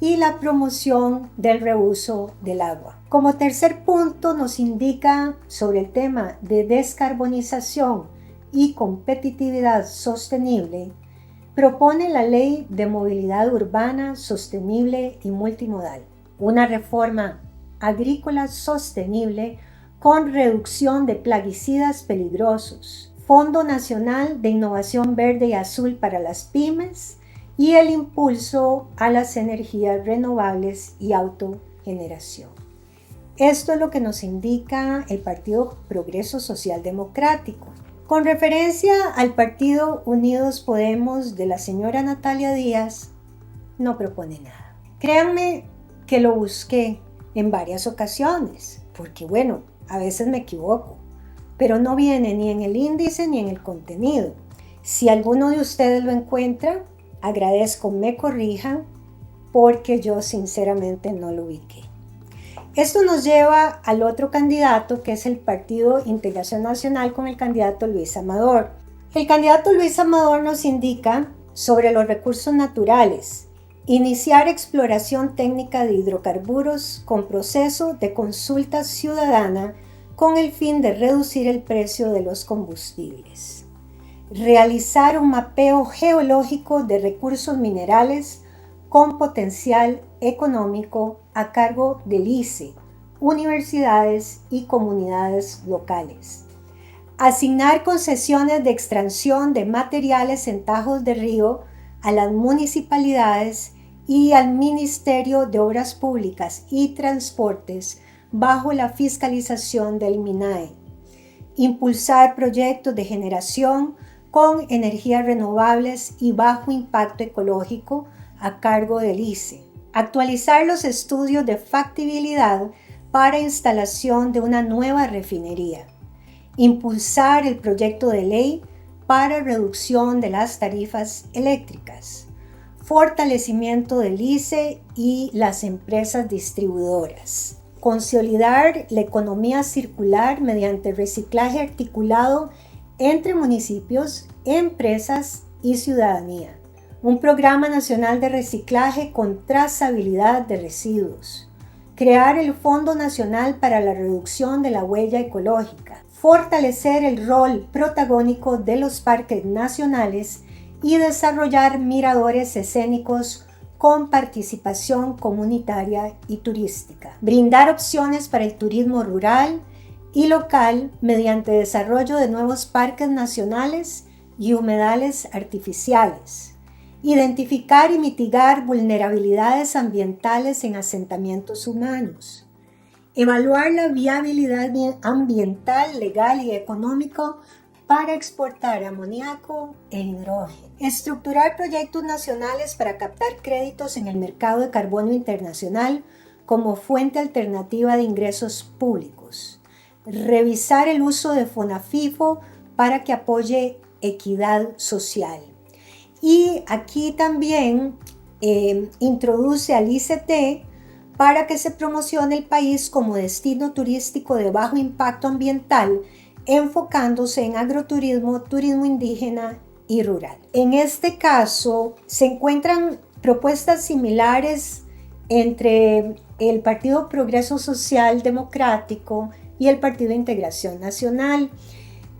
y la promoción del reuso del agua. Como tercer punto nos indica sobre el tema de descarbonización y competitividad sostenible, propone la Ley de Movilidad Urbana Sostenible y Multimodal, una reforma agrícola sostenible con reducción de plaguicidas peligrosos, Fondo Nacional de Innovación Verde y Azul para las pymes y el impulso a las energías renovables y autogeneración. Esto es lo que nos indica el Partido Progreso Social Democrático. Con referencia al Partido Unidos Podemos de la señora Natalia Díaz, no propone nada. Créanme que lo busqué en varias ocasiones, porque bueno, a veces me equivoco, pero no viene ni en el índice ni en el contenido. Si alguno de ustedes lo encuentra, agradezco me corrijan, porque yo sinceramente no lo ubiqué. Esto nos lleva al otro candidato, que es el Partido Integración Nacional, con el candidato Luis Amador. El candidato Luis Amador nos indica sobre los recursos naturales, iniciar exploración técnica de hidrocarburos con proceso de consulta ciudadana con el fin de reducir el precio de los combustibles. Realizar un mapeo geológico de recursos minerales con potencial económico a cargo del ICE, universidades y comunidades locales. Asignar concesiones de extracción de materiales en tajos de río a las municipalidades y al Ministerio de Obras Públicas y Transportes bajo la fiscalización del MINAE. impulsar proyectos de generación con energías renovables y bajo impacto ecológico a cargo del ICE, actualizar los estudios de factibilidad para instalación de una nueva refinería, impulsar el proyecto de ley para reducción de las tarifas eléctricas, fortalecimiento del ICE y las empresas distribuidoras, consolidar la economía circular mediante reciclaje articulado entre municipios, empresas y ciudadanía, un programa nacional de reciclaje con trazabilidad de residuos, crear el Fondo Nacional para la Reducción de la Huella Ecológica, fortalecer el rol protagónico de los parques nacionales y desarrollar miradores escénicos con participación comunitaria y turística, brindar opciones para el turismo rural y local mediante desarrollo de nuevos parques nacionales y humedales artificiales, identificar y mitigar vulnerabilidades ambientales en asentamientos humanos, evaluar la viabilidad ambiental, legal y económico para exportar amoníaco e hidrógeno, estructurar proyectos nacionales para captar créditos en el mercado de carbono internacional como fuente alternativa de ingresos públicos, revisar el uso de FONAFIFO para que apoye equidad social. Y aquí también introduce al ICT para que se promocione el país como destino turístico de bajo impacto ambiental, enfocándose en agroturismo, turismo indígena y rural. En este caso se encuentran propuestas similares entre el Partido Progreso Social Democrático y el Partido Integración Nacional,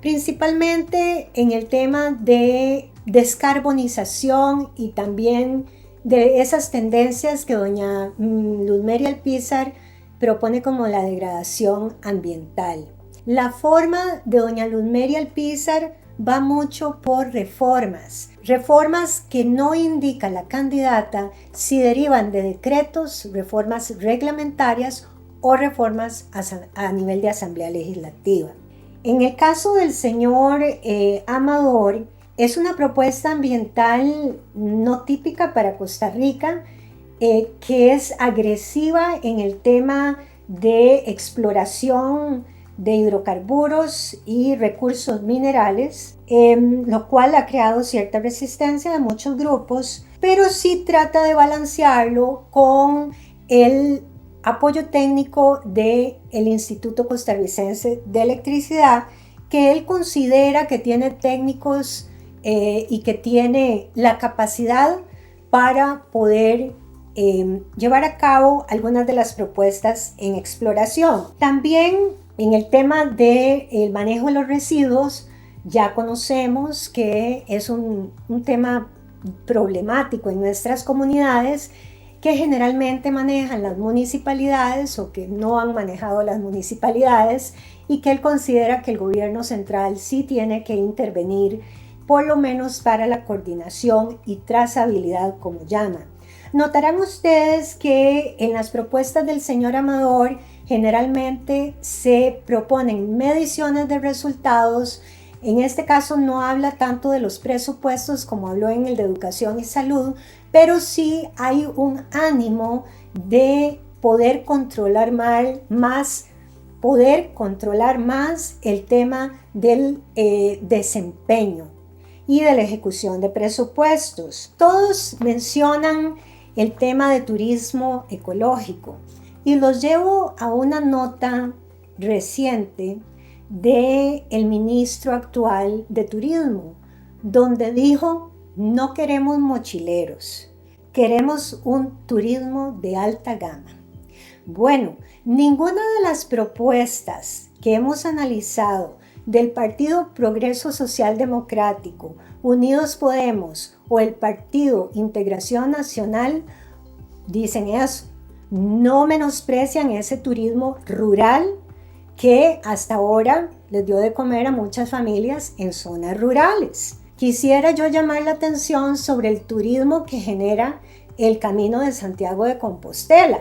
principalmente en el tema de descarbonización y también de esas tendencias que doña Luzmeri Alpizar propone como la degradación ambiental. La forma de doña Luzmeri Alpizar va mucho por reformas que no indica la candidata si derivan de decretos, reformas reglamentarias o reformas a nivel de Asamblea Legislativa. En el caso del señor Amador, es una propuesta ambiental no típica para Costa Rica, que es agresiva en el tema de exploración de hidrocarburos y recursos minerales, lo cual ha creado cierta resistencia de muchos grupos, pero sí trata de balancearlo con el apoyo técnico del Instituto Costarricense de Electricidad, que él considera que tiene técnicos y que tiene la capacidad para poder llevar a cabo algunas de las propuestas en exploración. También en el tema del manejo de los residuos, ya conocemos que es un tema problemático en nuestras comunidades, que generalmente manejan las municipalidades o que no han manejado las municipalidades, y que él considera que el gobierno central sí tiene que intervenir, por lo menos para la coordinación y trazabilidad, como llaman. Notarán ustedes que en las propuestas del señor Amador generalmente se proponen mediciones de resultados. En este caso no habla tanto de los presupuestos como habló en el de educación y salud, pero sí hay un ánimo de poder controlar más el tema del desempeño y de la ejecución de presupuestos. Todos mencionan el tema de turismo ecológico y los llevo a una nota reciente del ministro actual de turismo, donde dijo: no queremos mochileros, queremos un turismo de alta gama. Bueno, ninguna de las propuestas que hemos analizado del Partido Progreso Social Democrático, Unidos Podemos o el Partido Integración Nacional dicen eso. No menosprecian ese turismo rural que hasta ahora les dio de comer a muchas familias en zonas rurales. Quisiera yo llamar la atención sobre el turismo que genera el Camino de Santiago de Compostela.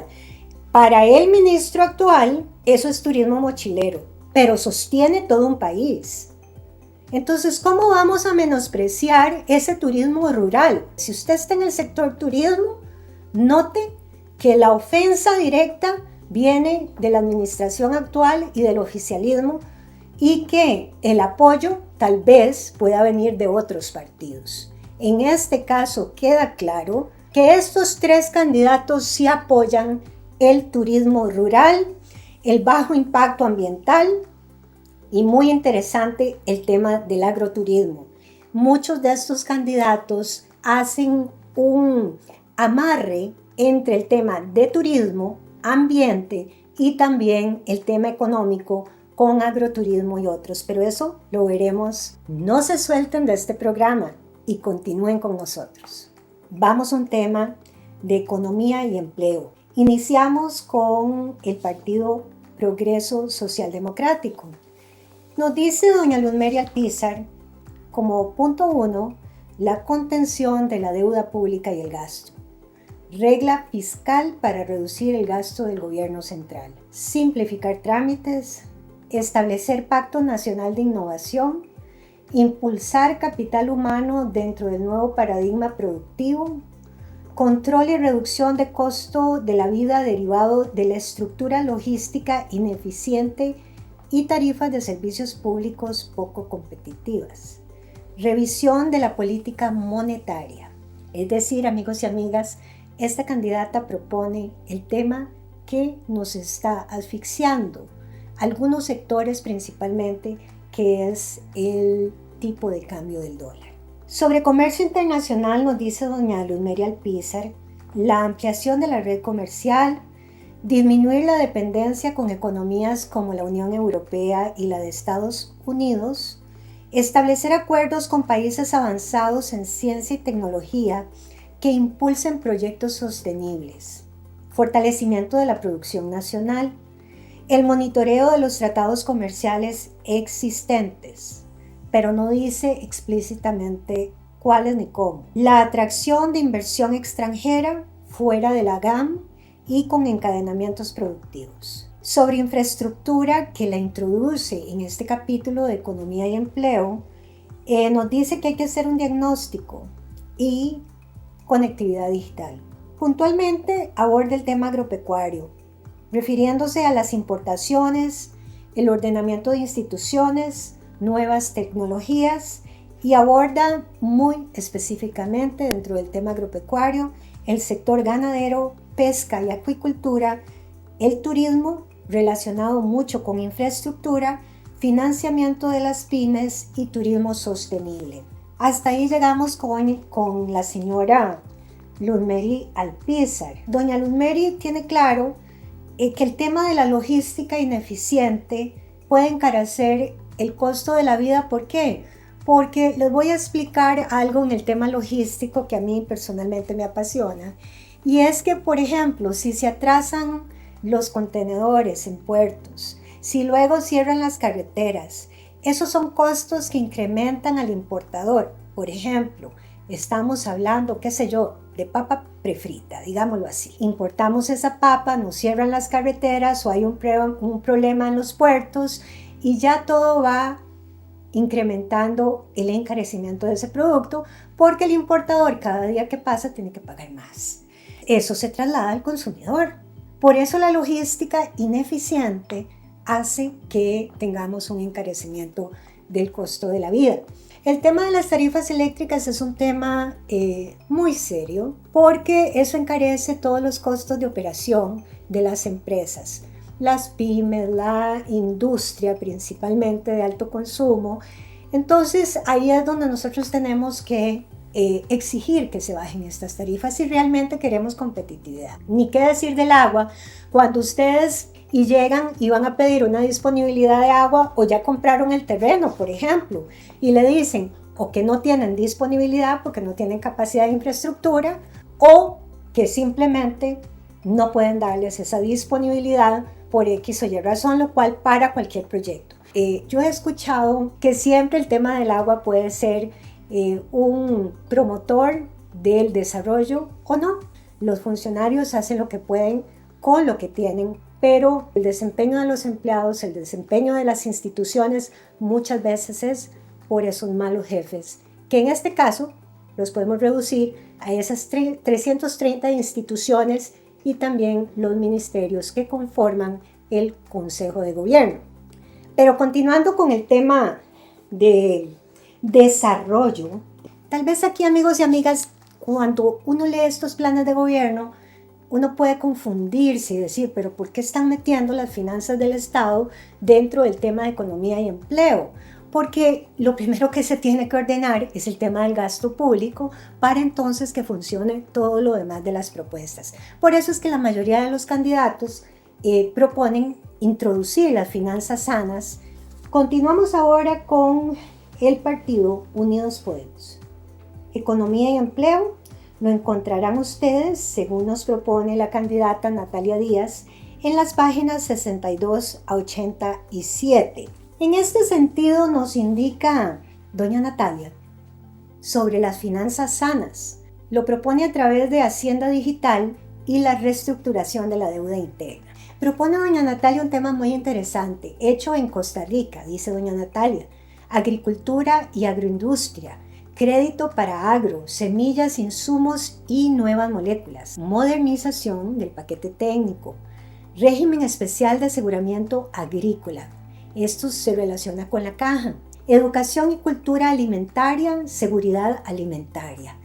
Para el ministro actual, eso es turismo mochilero. pero sostiene todo un país. Entonces, ¿cómo vamos a menospreciar ese turismo rural? Si usted está en el sector turismo, note que la ofensa directa viene de la administración actual y del oficialismo y que el apoyo tal vez pueda venir de otros partidos. En este caso queda claro que estos tres candidatos sí apoyan el turismo rural, el bajo impacto ambiental y muy interesante el tema del agroturismo. Muchos de estos candidatos hacen un amarre entre el tema de turismo, ambiente y también el tema económico con agroturismo y otros, pero eso lo veremos. No se suelten de este programa y continúen con nosotros. Vamos a un tema de economía y empleo. Iniciamos con el Partido Progreso Social Democrático. Nos dice doña Luzmeri Alpizar, como punto 1, la contención de la deuda pública y el gasto. Regla fiscal para reducir el gasto del gobierno central. Simplificar trámites. Establecer pacto nacional de innovación. Impulsar capital humano dentro del nuevo paradigma productivo. Control y reducción de costo de la vida derivado de la estructura logística ineficiente y tarifas de servicios públicos poco competitivas. Revisión de la política monetaria. Es decir, amigos y amigas, esta candidata propone el tema que nos está asfixiando algunos sectores principalmente, que es el tipo de cambio del dólar. Sobre comercio internacional nos dice doña Luzmeri Alpizar, la ampliación de la red comercial, disminuir la dependencia con economías como la Unión Europea y la de Estados Unidos, establecer acuerdos con países avanzados en ciencia y tecnología que impulsen proyectos sostenibles, fortalecimiento de la producción nacional, el monitoreo de los tratados comerciales existentes, pero no dice explícitamente cuáles ni cómo. La atracción de inversión extranjera fuera de la GAM y con encadenamientos productivos. Sobre infraestructura, que la introduce en este capítulo de Economía y Empleo, nos dice que hay que hacer un diagnóstico y conectividad digital. Puntualmente aborda el tema agropecuario, refiriéndose a las importaciones, el ordenamiento de instituciones, nuevas tecnologías, y aborda muy específicamente dentro del tema agropecuario el sector ganadero, pesca y acuicultura, el turismo relacionado mucho con infraestructura, financiamiento de las pymes y turismo sostenible. Hasta ahí llegamos con la señora Luzmeri Alpizar. Doña Luzmeri tiene claro que el tema de la logística ineficiente puede encarecer el costo de la vida. ¿Por qué? Porque les voy a explicar algo en el tema logístico que a mí personalmente me apasiona. Y es que, por ejemplo, si se atrasan los contenedores en puertos, si luego cierran las carreteras, esos son costos que incrementan al importador. Por ejemplo, estamos hablando, qué sé yo, de papa prefrita, digámoslo así. Importamos esa papa, nos cierran las carreteras o hay un problema en los puertos y ya todo va incrementando el encarecimiento de ese producto porque el importador cada día que pasa tiene que pagar más. Eso se traslada al consumidor. Por eso la logística ineficiente hace que tengamos un encarecimiento del costo de la vida. El tema de las tarifas eléctricas es un tema muy serio porque eso encarece todos los costos de operación de las empresas, las pymes, la industria principalmente de alto consumo. Entonces ahí es donde nosotros tenemos que exigir que se bajen estas tarifas si realmente queremos competitividad. Ni qué decir del agua, cuando ustedes llegan y van a pedir una disponibilidad de agua o ya compraron el terreno, por ejemplo, y le dicen o que no tienen disponibilidad porque no tienen capacidad de infraestructura o que simplemente no pueden darles esa disponibilidad por X o Y razón, lo cual para cualquier proyecto. Yo he escuchado que siempre el tema del agua puede ser un promotor del desarrollo o no. Los funcionarios hacen lo que pueden con lo que tienen pero el desempeño de los empleados, el desempeño de las instituciones muchas veces es por esos malos jefes, que en este caso los podemos reducir a esas 330 instituciones y también los ministerios que conforman el Consejo de Gobierno. Pero continuando con el tema de desarrollo, tal vez aquí, amigos y amigas, cuando uno lee estos planes de gobierno, uno puede confundirse y decir, pero ¿por qué están metiendo las finanzas del Estado dentro del tema de economía y empleo? Porque lo primero que se tiene que ordenar es el tema del gasto público para entonces que funcione todo lo demás de las propuestas. Por eso es que la mayoría de los candidatos proponen introducir las finanzas sanas. Continuamos ahora con el partido Unidos Podemos. Economía y empleo lo encontrarán ustedes, según nos propone la candidata Natalia Díaz, en las páginas 62 a 87. En este sentido nos indica doña Natalia sobre las finanzas sanas. Lo propone a través de Hacienda Digital y la reestructuración de la deuda interna. Propone doña Natalia un tema muy interesante, hecho en Costa Rica, dice doña Natalia: agricultura y agroindustria, crédito para agro, semillas, insumos y nuevas moléculas, modernización del paquete técnico, régimen especial de aseguramiento agrícola. Esto se relaciona con la caja. Educación y cultura alimentaria, seguridad alimentaria.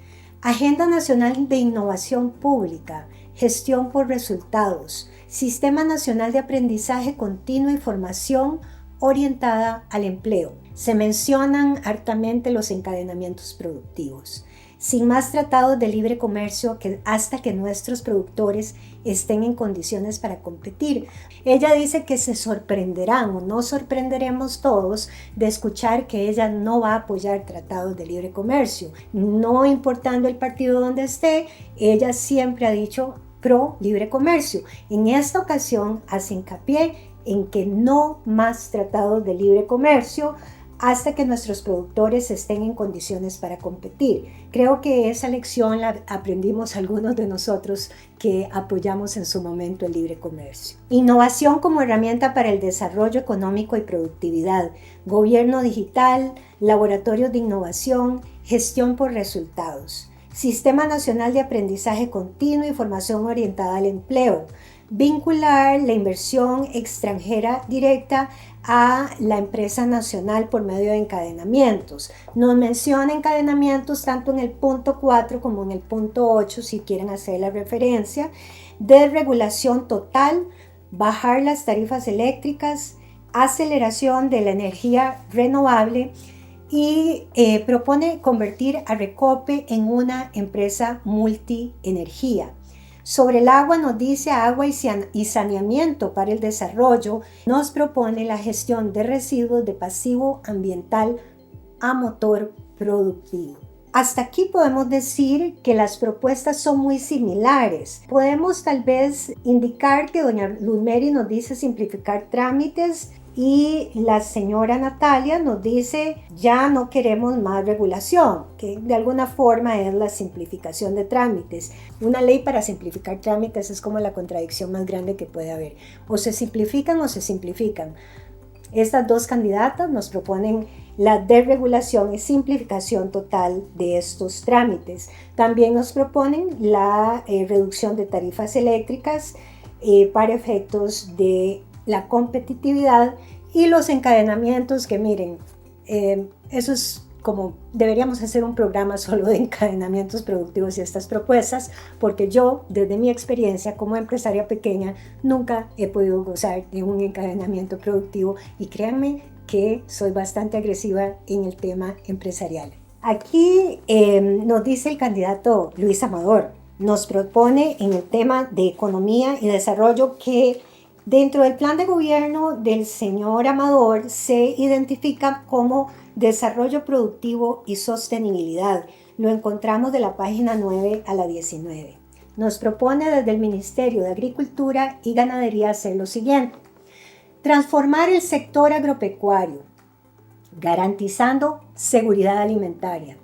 Agenda Nacional de Innovación Pública, gestión por resultados. Sistema Nacional de Aprendizaje Continuo y formación orientada al empleo. Se mencionan hartamente los encadenamientos productivos. Sin más tratados de libre comercio hasta que nuestros productores estén en condiciones para competir. Ella dice que se sorprenderán o nos sorprenderemos todos de escuchar que ella no va a apoyar tratados de libre comercio. No importando el partido donde esté, ella siempre ha dicho pro libre comercio. En esta ocasión hace hincapié en que no más tratados de libre comercio hasta que nuestros productores estén en condiciones para competir. Creo que esa lección la aprendimos algunos de nosotros que apoyamos en su momento el libre comercio. Innovación como herramienta para el desarrollo económico y productividad, gobierno digital, laboratorios de innovación, gestión por resultados, Sistema Nacional de Aprendizaje Continuo y formación orientada al empleo, vincular la inversión extranjera directa a la empresa nacional por medio de encadenamientos. Nos menciona encadenamientos tanto en el punto 4 como en el punto 8, si quieren hacer la referencia. Desregulación total, bajar las tarifas eléctricas, aceleración de la energía renovable y propone convertir a Recope en una empresa multienergía. Sobre el agua nos dice agua y saneamiento para el desarrollo. Nos propone la gestión de residuos de pasivo ambiental a motor productivo. Hasta aquí podemos decir que las propuestas son muy similares. Podemos tal vez indicar que doña Luz Mary nos dice simplificar trámites y la señora Natalia nos dice ya no queremos más regulación, que de alguna forma es la simplificación de trámites. Una ley para simplificar trámites es como la contradicción más grande que puede haber. O se simplifican o se simplifican. Estas dos candidatas nos proponen la desregulación y simplificación total de estos trámites. También nos proponen la reducción de tarifas eléctricas para efectos de la competitividad y los encadenamientos, que miren, eso es como deberíamos hacer un programa solo de encadenamientos productivos y estas propuestas, porque yo, desde mi experiencia como empresaria pequeña, nunca he podido gozar de un encadenamiento productivo y créanme que soy bastante agresiva en el tema empresarial. Aquí nos dice el candidato Luis Amador, nos propone en el tema de economía y desarrollo que dentro del plan de gobierno del señor Amador se identifica como desarrollo productivo y sostenibilidad. Lo encontramos de la página 9 a la 19. Nos propone desde el Ministerio de Agricultura y Ganadería hacer lo siguiente: transformar el sector agropecuario, garantizando seguridad alimentaria,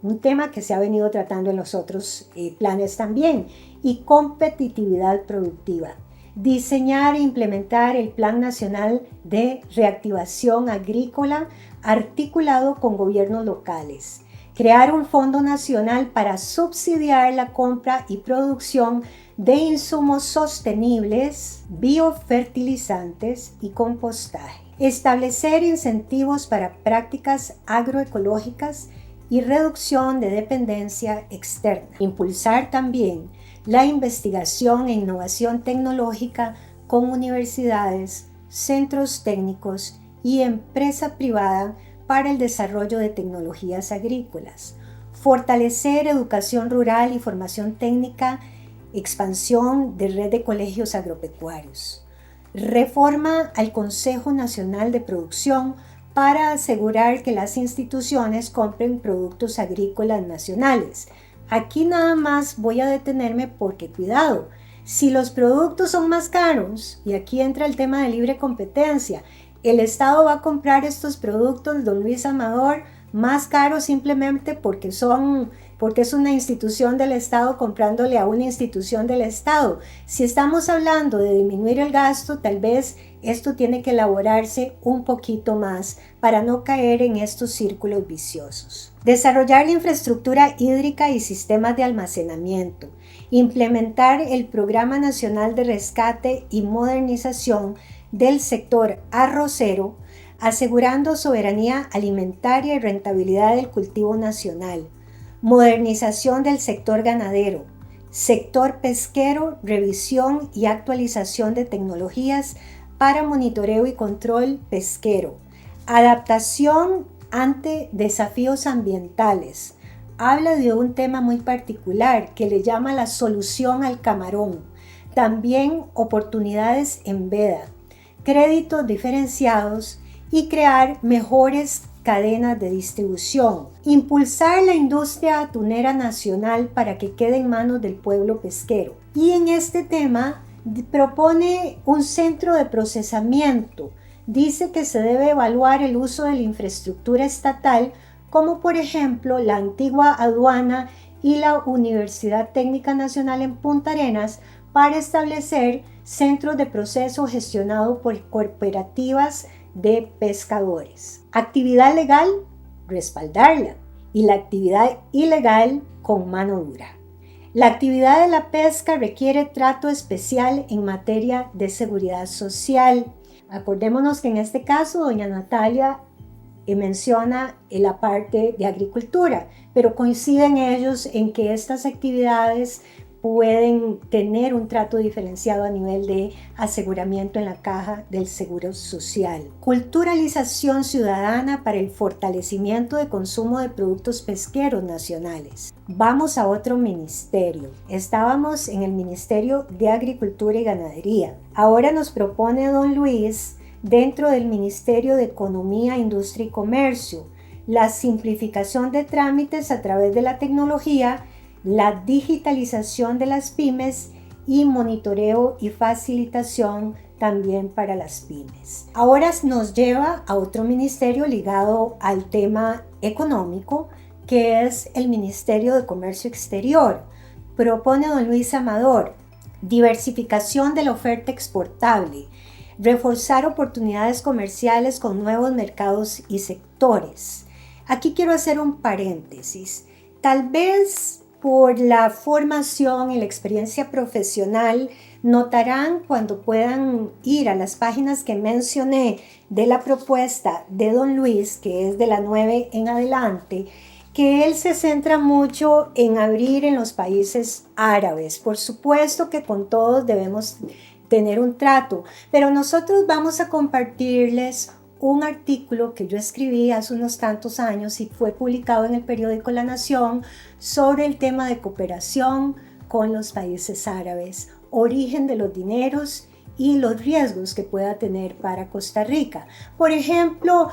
un tema que se ha venido tratando en los otros planes también, y competitividad productiva. diseñar e implementar el Plan Nacional de Reactivación Agrícola articulado con gobiernos locales, crear un fondo nacional para subsidiar la compra y producción de insumos sostenibles, biofertilizantes y compostaje, establecer incentivos para prácticas agroecológicas y reducción de dependencia externa, impulsar también la investigación e innovación tecnológica con universidades, centros técnicos y empresa privada para el desarrollo de tecnologías agrícolas, fortalecer educación rural y formación técnica, expansión de red de colegios agropecuarios, reforma al Consejo Nacional de Producción para asegurar que las instituciones compren productos agrícolas nacionales. Aquí nada más voy a detenerme porque cuidado, si los productos son más caros, y aquí entra el tema de libre competencia, el Estado va a comprar estos productos, don Luis Amador, más caros simplemente porque es una institución del Estado comprándole a una institución del Estado. Si estamos hablando de disminuir el gasto, tal vez esto tiene que elaborarse un poquito más para no caer en estos círculos viciosos. Desarrollar la infraestructura hídrica y sistemas de almacenamiento. Implementar el Programa Nacional de Rescate y Modernización del sector arrocero, asegurando soberanía alimentaria y rentabilidad del cultivo nacional. Modernización del sector ganadero, sector pesquero, revisión y actualización de tecnologías para monitoreo y control pesquero. Adaptación ante desafíos ambientales. Habla de un tema muy particular que le llama la solución al camarón. También oportunidades en veda, créditos diferenciados y crear mejores cadenas de distribución. Impulsar la industria atunera nacional para que quede en manos del pueblo pesquero. Y en este tema propone un centro de procesamiento. Dice que se debe evaluar el uso de la infraestructura estatal, como por ejemplo la antigua aduana y la Universidad Técnica Nacional en Punta Arenas, para establecer centros de proceso gestionados por cooperativas de pescadores. Actividad legal, respaldarla, y la actividad ilegal con mano dura. La actividad de la pesca requiere trato especial en materia de seguridad social. Acordémonos que en este caso doña Natalia menciona la parte de agricultura, pero coinciden ellos en que estas actividades pueden tener un trato diferenciado a nivel de aseguramiento en la caja del Seguro Social. Culturalización ciudadana para el fortalecimiento de consumo de productos pesqueros nacionales. Vamos a otro ministerio. Estábamos en el Ministerio de Agricultura y Ganadería. Ahora nos propone don Luis, dentro del Ministerio de Economía, Industria y Comercio, la simplificación de trámites a través de la tecnología, la digitalización de las pymes y monitoreo y facilitación también para las pymes. Ahora nos lleva a otro ministerio ligado al tema económico, que es el Ministerio de Comercio Exterior. Propone don Luis Amador diversificación de la oferta exportable, reforzar oportunidades comerciales con nuevos mercados y sectores. Aquí quiero hacer un paréntesis. Tal vez por la formación y la experiencia profesional, notarán cuando puedan ir a las páginas que mencioné de la propuesta de don Luis, que es de la 9 en adelante, que él se centra mucho en abrir en los países árabes. Por supuesto que con todos debemos tener un trato, pero nosotros vamos a compartirles un artículo que yo escribí hace unos tantos años y fue publicado en el periódico La Nación sobre el tema de cooperación con los países árabes, origen de los dineros y los riesgos que pueda tener para Costa Rica. Por ejemplo,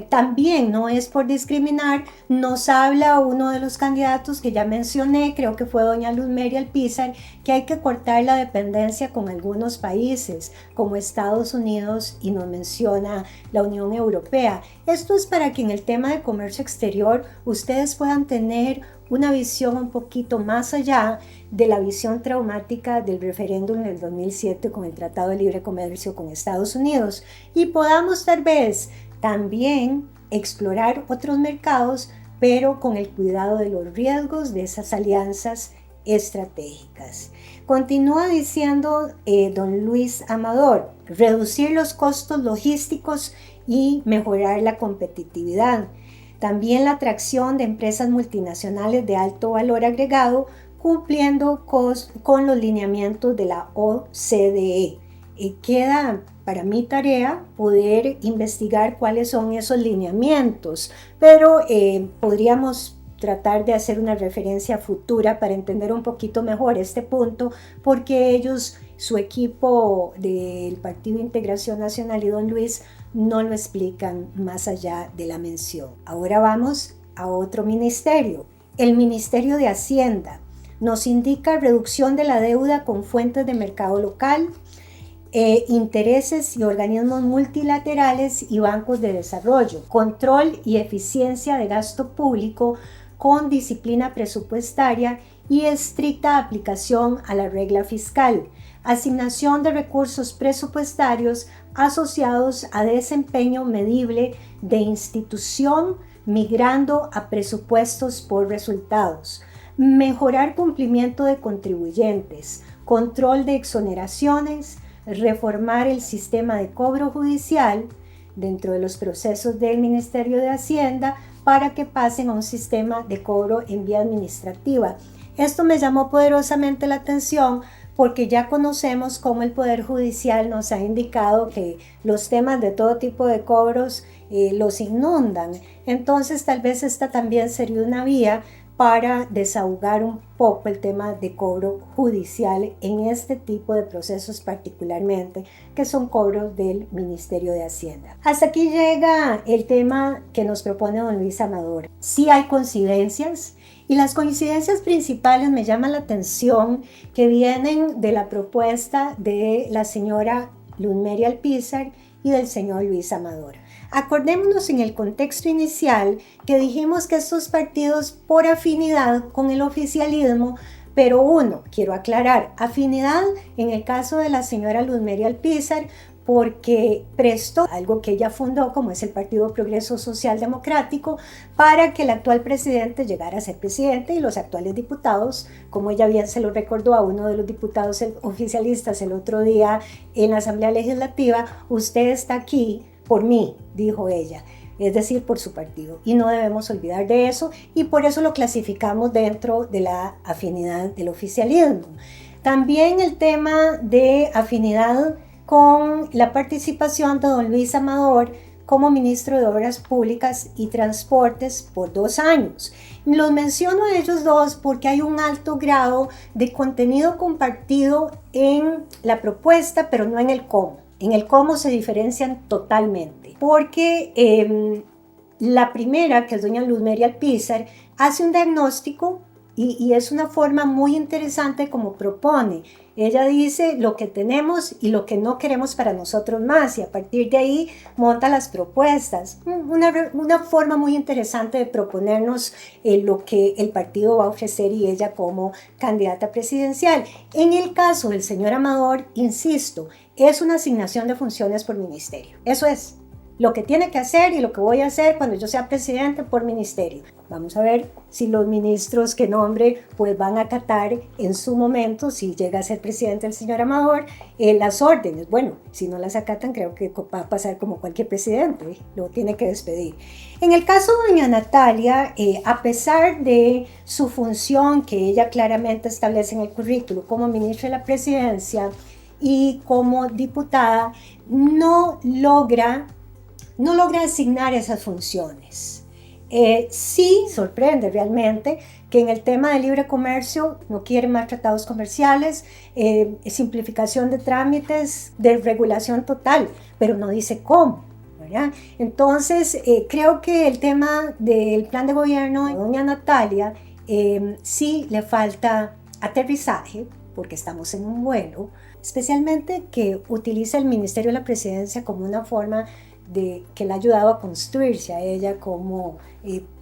también no es por discriminar, nos habla uno de los candidatos que ya mencioné, creo que fue doña Luzmeri Alpizar, que hay que cortar la dependencia con algunos países como Estados Unidos y nos menciona la Unión Europea. Esto es para que en el tema de comercio exterior ustedes puedan tener una visión un poquito más allá de la visión traumática del referéndum del 2007 con el Tratado de Libre Comercio con Estados Unidos y podamos tal vez también explorar otros mercados, pero con el cuidado de los riesgos de esas alianzas estratégicas. Continúa diciendo don Luis Amador, reducir los costos logísticos y mejorar la competitividad. También la atracción de empresas multinacionales de alto valor agregado cumpliendo con los lineamientos de la OCDE. Queda para mi tarea poder investigar cuáles son esos lineamientos, pero podríamos tratar de hacer una referencia futura para entender un poquito mejor este punto, porque ellos, su equipo del Partido Integración Nacional y don Luis, no lo explican más allá de la mención. Ahora vamos a otro ministerio, el Ministerio de Hacienda. Nos indica reducción de la deuda con fuentes de mercado local, intereses y organismos multilaterales y bancos de desarrollo, control y eficiencia de gasto público con disciplina presupuestaria y estricta aplicación a la regla fiscal, asignación de recursos presupuestarios asociados a desempeño medible de institución migrando a presupuestos por resultados, mejorar cumplimiento de contribuyentes, control de exoneraciones, reformar el sistema de cobro judicial dentro de los procesos del Ministerio de Hacienda para que pasen a un sistema de cobro en vía administrativa. Esto me llamó poderosamente la atención porque ya conocemos cómo el Poder Judicial nos ha indicado que los temas de todo tipo de cobros los inundan. Entonces tal vez esta también sería una vía para desahogar un poco el tema de cobro judicial en este tipo de procesos particularmente, que son cobros del Ministerio de Hacienda. Hasta aquí llega el tema que nos propone don Luis Amador. Sí hay coincidencias, y las coincidencias principales me llaman la atención que vienen de la propuesta de la señora Luzmeri Alpizar y del señor Luis Amador. Acordémonos en el contexto inicial que dijimos que estos partidos por afinidad con el oficialismo, pero quiero aclarar, afinidad en el caso de la señora Luzmeri Alpizar porque prestó algo que ella fundó como es el Partido Progreso Social Democrático para que el actual presidente llegara a ser presidente y los actuales diputados, como ella bien se lo recordó a uno de los diputados oficialistas el otro día en la Asamblea Legislativa, usted está aquí por mí, dijo ella, es decir, por su partido, y no debemos olvidar de eso, y por eso lo clasificamos dentro de la afinidad del oficialismo. También el tema de afinidad con la participación de don Luis Amador como ministro de Obras Públicas y Transportes por 2 años. Los menciono a ellos dos porque hay un alto grado de contenido compartido en la propuesta, pero no en el cómo. En el cómo se diferencian totalmente, porque la primera, que es doña Luzmeri Alpizar, hace un diagnóstico y es una forma muy interesante como propone. Ella dice lo que tenemos y lo que no queremos para nosotros más y a partir de ahí monta las propuestas. Una forma muy interesante de proponernos lo que el partido va a ofrecer y ella como candidata presidencial. En el caso del señor Amador, insisto, es una asignación de funciones por ministerio. Eso es lo que tiene que hacer y lo que voy a hacer cuando yo sea presidente por ministerio. Vamos a ver si los ministros que nombre pues van a acatar en su momento, si llega a ser presidente el señor Amador, las órdenes. Bueno, si no las acatan creo que va a pasar como cualquier presidente, lo tiene que despedir. En el caso de doña Natalia, a pesar de su función que ella claramente establece en el currículo como ministra de la presidencia y como diputada, no logra asignar esas funciones. Sí sorprende realmente que en el tema de libre comercio no quiere más tratados comerciales, simplificación de trámites, desregulación total, pero no dice cómo, ¿verdad? Entonces creo que el tema del plan de gobierno de doña Natalia sí le falta aterrizaje porque estamos en un vuelo, especialmente que utiliza el Ministerio de la Presidencia como una forma de que le ha ayudado a construirse a ella como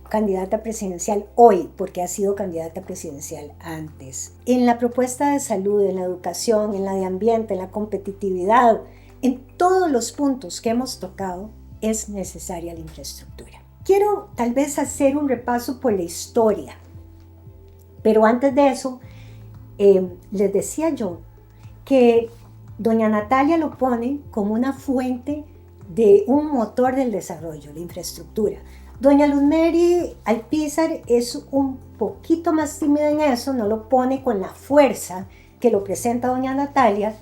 candidata presidencial hoy, porque ha sido candidata presidencial antes. En la propuesta de salud, en la educación, en la de ambiente, en la competitividad, en todos los puntos que hemos tocado, es necesaria la infraestructura. Quiero tal vez hacer un repaso por la historia, pero antes de eso, les decía yo que doña Natalia lo pone como una fuente de un motor del desarrollo, la infraestructura. Doña Luz Mary Alpizar es un poquito más tímida en eso, no lo pone con la fuerza que lo presenta doña Natalia,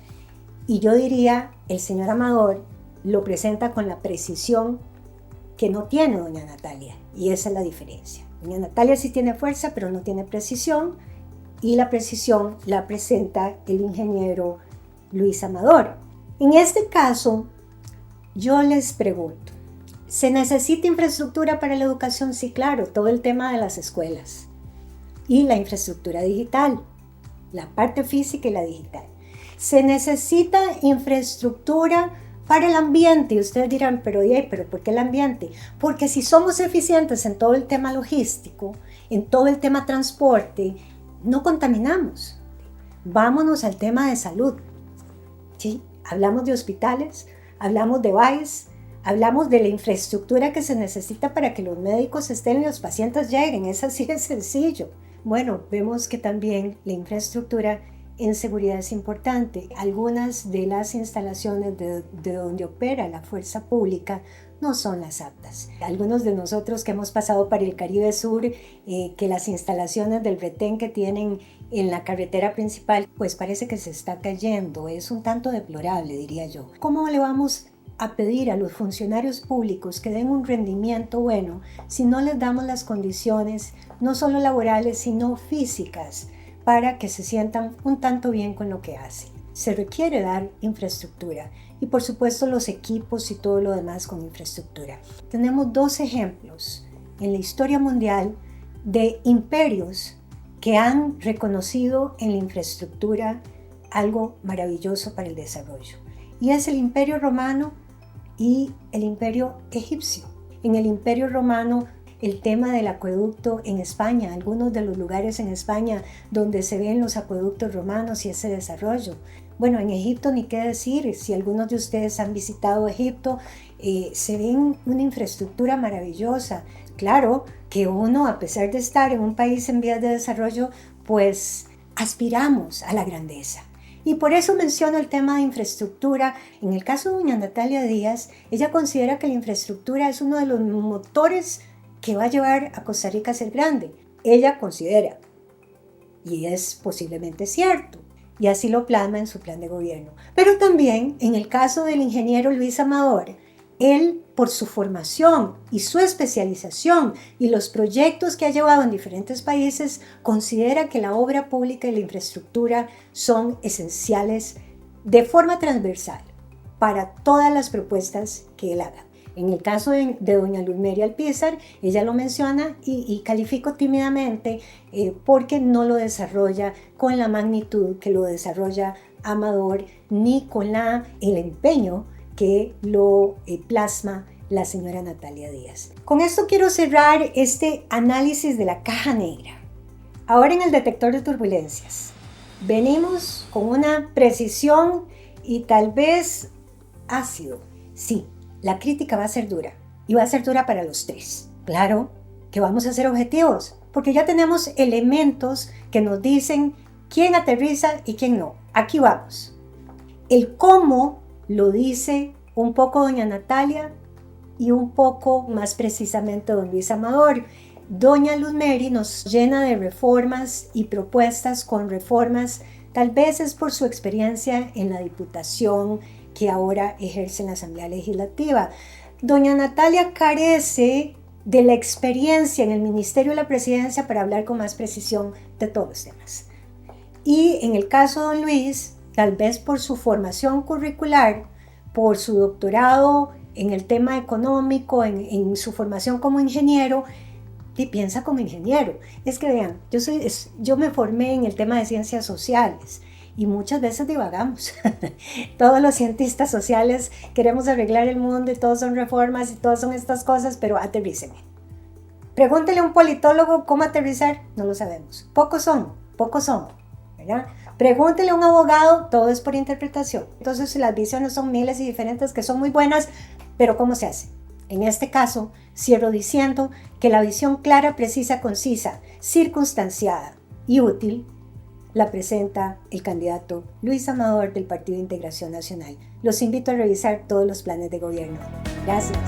y yo diría, el señor Amador lo presenta con la precisión que no tiene doña Natalia, y esa es la diferencia. Doña Natalia sí tiene fuerza, pero no tiene precisión, y la precisión la presenta el ingeniero Luis Amador. En este caso, yo les pregunto, ¿se necesita infraestructura para la educación? Sí, claro, todo el tema de las escuelas y la infraestructura digital, la parte física y la digital. ¿Se necesita infraestructura para el ambiente? Y ustedes dirán, pero ¿por qué el ambiente? Porque si somos eficientes en todo el tema logístico, en todo el tema transporte, no contaminamos. Vámonos al tema de salud. ¿Sí? Hablamos de hospitales, hablamos de valles, hablamos de la infraestructura que se necesita para que los médicos estén y los pacientes lleguen. Es así de sencillo. Bueno, vemos que también la infraestructura en seguridad es importante. Algunas de las instalaciones de donde opera la fuerza pública no son las aptas. Algunos de nosotros que hemos pasado para el Caribe Sur, que las instalaciones del retén que tienen en la carretera principal, pues parece que se está cayendo. Es un tanto deplorable, diría yo. ¿Cómo le vamos a pedir a los funcionarios públicos que den un rendimiento bueno si no les damos las condiciones, no solo laborales, sino físicas, para que se sientan un tanto bien con lo que hacen? Se requiere dar infraestructura y por supuesto los equipos y todo lo demás con infraestructura. Tenemos dos ejemplos en la historia mundial de imperios que han reconocido en la infraestructura algo maravilloso para el desarrollo. Y es el Imperio Romano y el Imperio Egipcio. En el Imperio Romano, el tema del acueducto en España, algunos de los lugares en España donde se ven los acueductos romanos y ese desarrollo. Bueno, en Egipto ni qué decir, si algunos de ustedes han visitado Egipto, se ven una infraestructura maravillosa. Claro que uno, a pesar de estar en un país en vías de desarrollo, pues aspiramos a la grandeza. Y por eso menciono el tema de infraestructura. En el caso de doña Natalia Díaz, ella considera que la infraestructura es uno de los motores que va a llevar a Costa Rica a ser grande. Ella considera, y es posiblemente cierto, y así lo plasma en su plan de gobierno. Pero también en el caso del ingeniero Luis Amador, él, por su formación y su especialización y los proyectos que ha llevado en diferentes países, considera que la obra pública y la infraestructura son esenciales de forma transversal para todas las propuestas que él haga. En el caso de doña Luz Mary Alpizar, ella lo menciona y califico tímidamente porque no lo desarrolla con la magnitud que lo desarrolla Amador, ni con el empeño que lo plasma la señora Natalia Díaz. Con esto quiero cerrar este análisis de la caja negra. Ahora en el detector de turbulencias. Venimos con una precisión y tal vez ácido. Sí, la crítica va a ser dura y va a ser dura para los tres. Claro que vamos a ser objetivos porque ya tenemos elementos que nos dicen quién aterriza y quién no. Aquí vamos. El cómo lo dice un poco doña Natalia y un poco más precisamente don Luis Amador. Doña Luz Mary nos llena de reformas y propuestas con reformas, tal vez es por su experiencia en la Diputación que ahora ejerce en la Asamblea Legislativa. Doña Natalia carece de la experiencia en el Ministerio de la Presidencia para hablar con más precisión de todos los temas. Y en el caso de don Luis, tal vez por su formación curricular, por su doctorado en el tema económico, en su formación como ingeniero, y piensa como ingeniero. Es que vean, yo me formé en el tema de ciencias sociales y muchas veces divagamos. Todos los cientistas sociales queremos arreglar el mundo y todos son reformas y todas son estas cosas, pero aterríceme. Pregúntele a un politólogo cómo aterrizar, no lo sabemos. Pocos son, ¿verdad? Pregúntele a un abogado, todo es por interpretación. Entonces las visiones son miles y diferentes que son muy buenas, pero ¿cómo se hace? En este caso, cierro diciendo que la visión clara, precisa, concisa, circunstanciada y útil la presenta el candidato Luis Amador del Partido de Integración Nacional. Los invito a revisar todos los planes de gobierno. Gracias.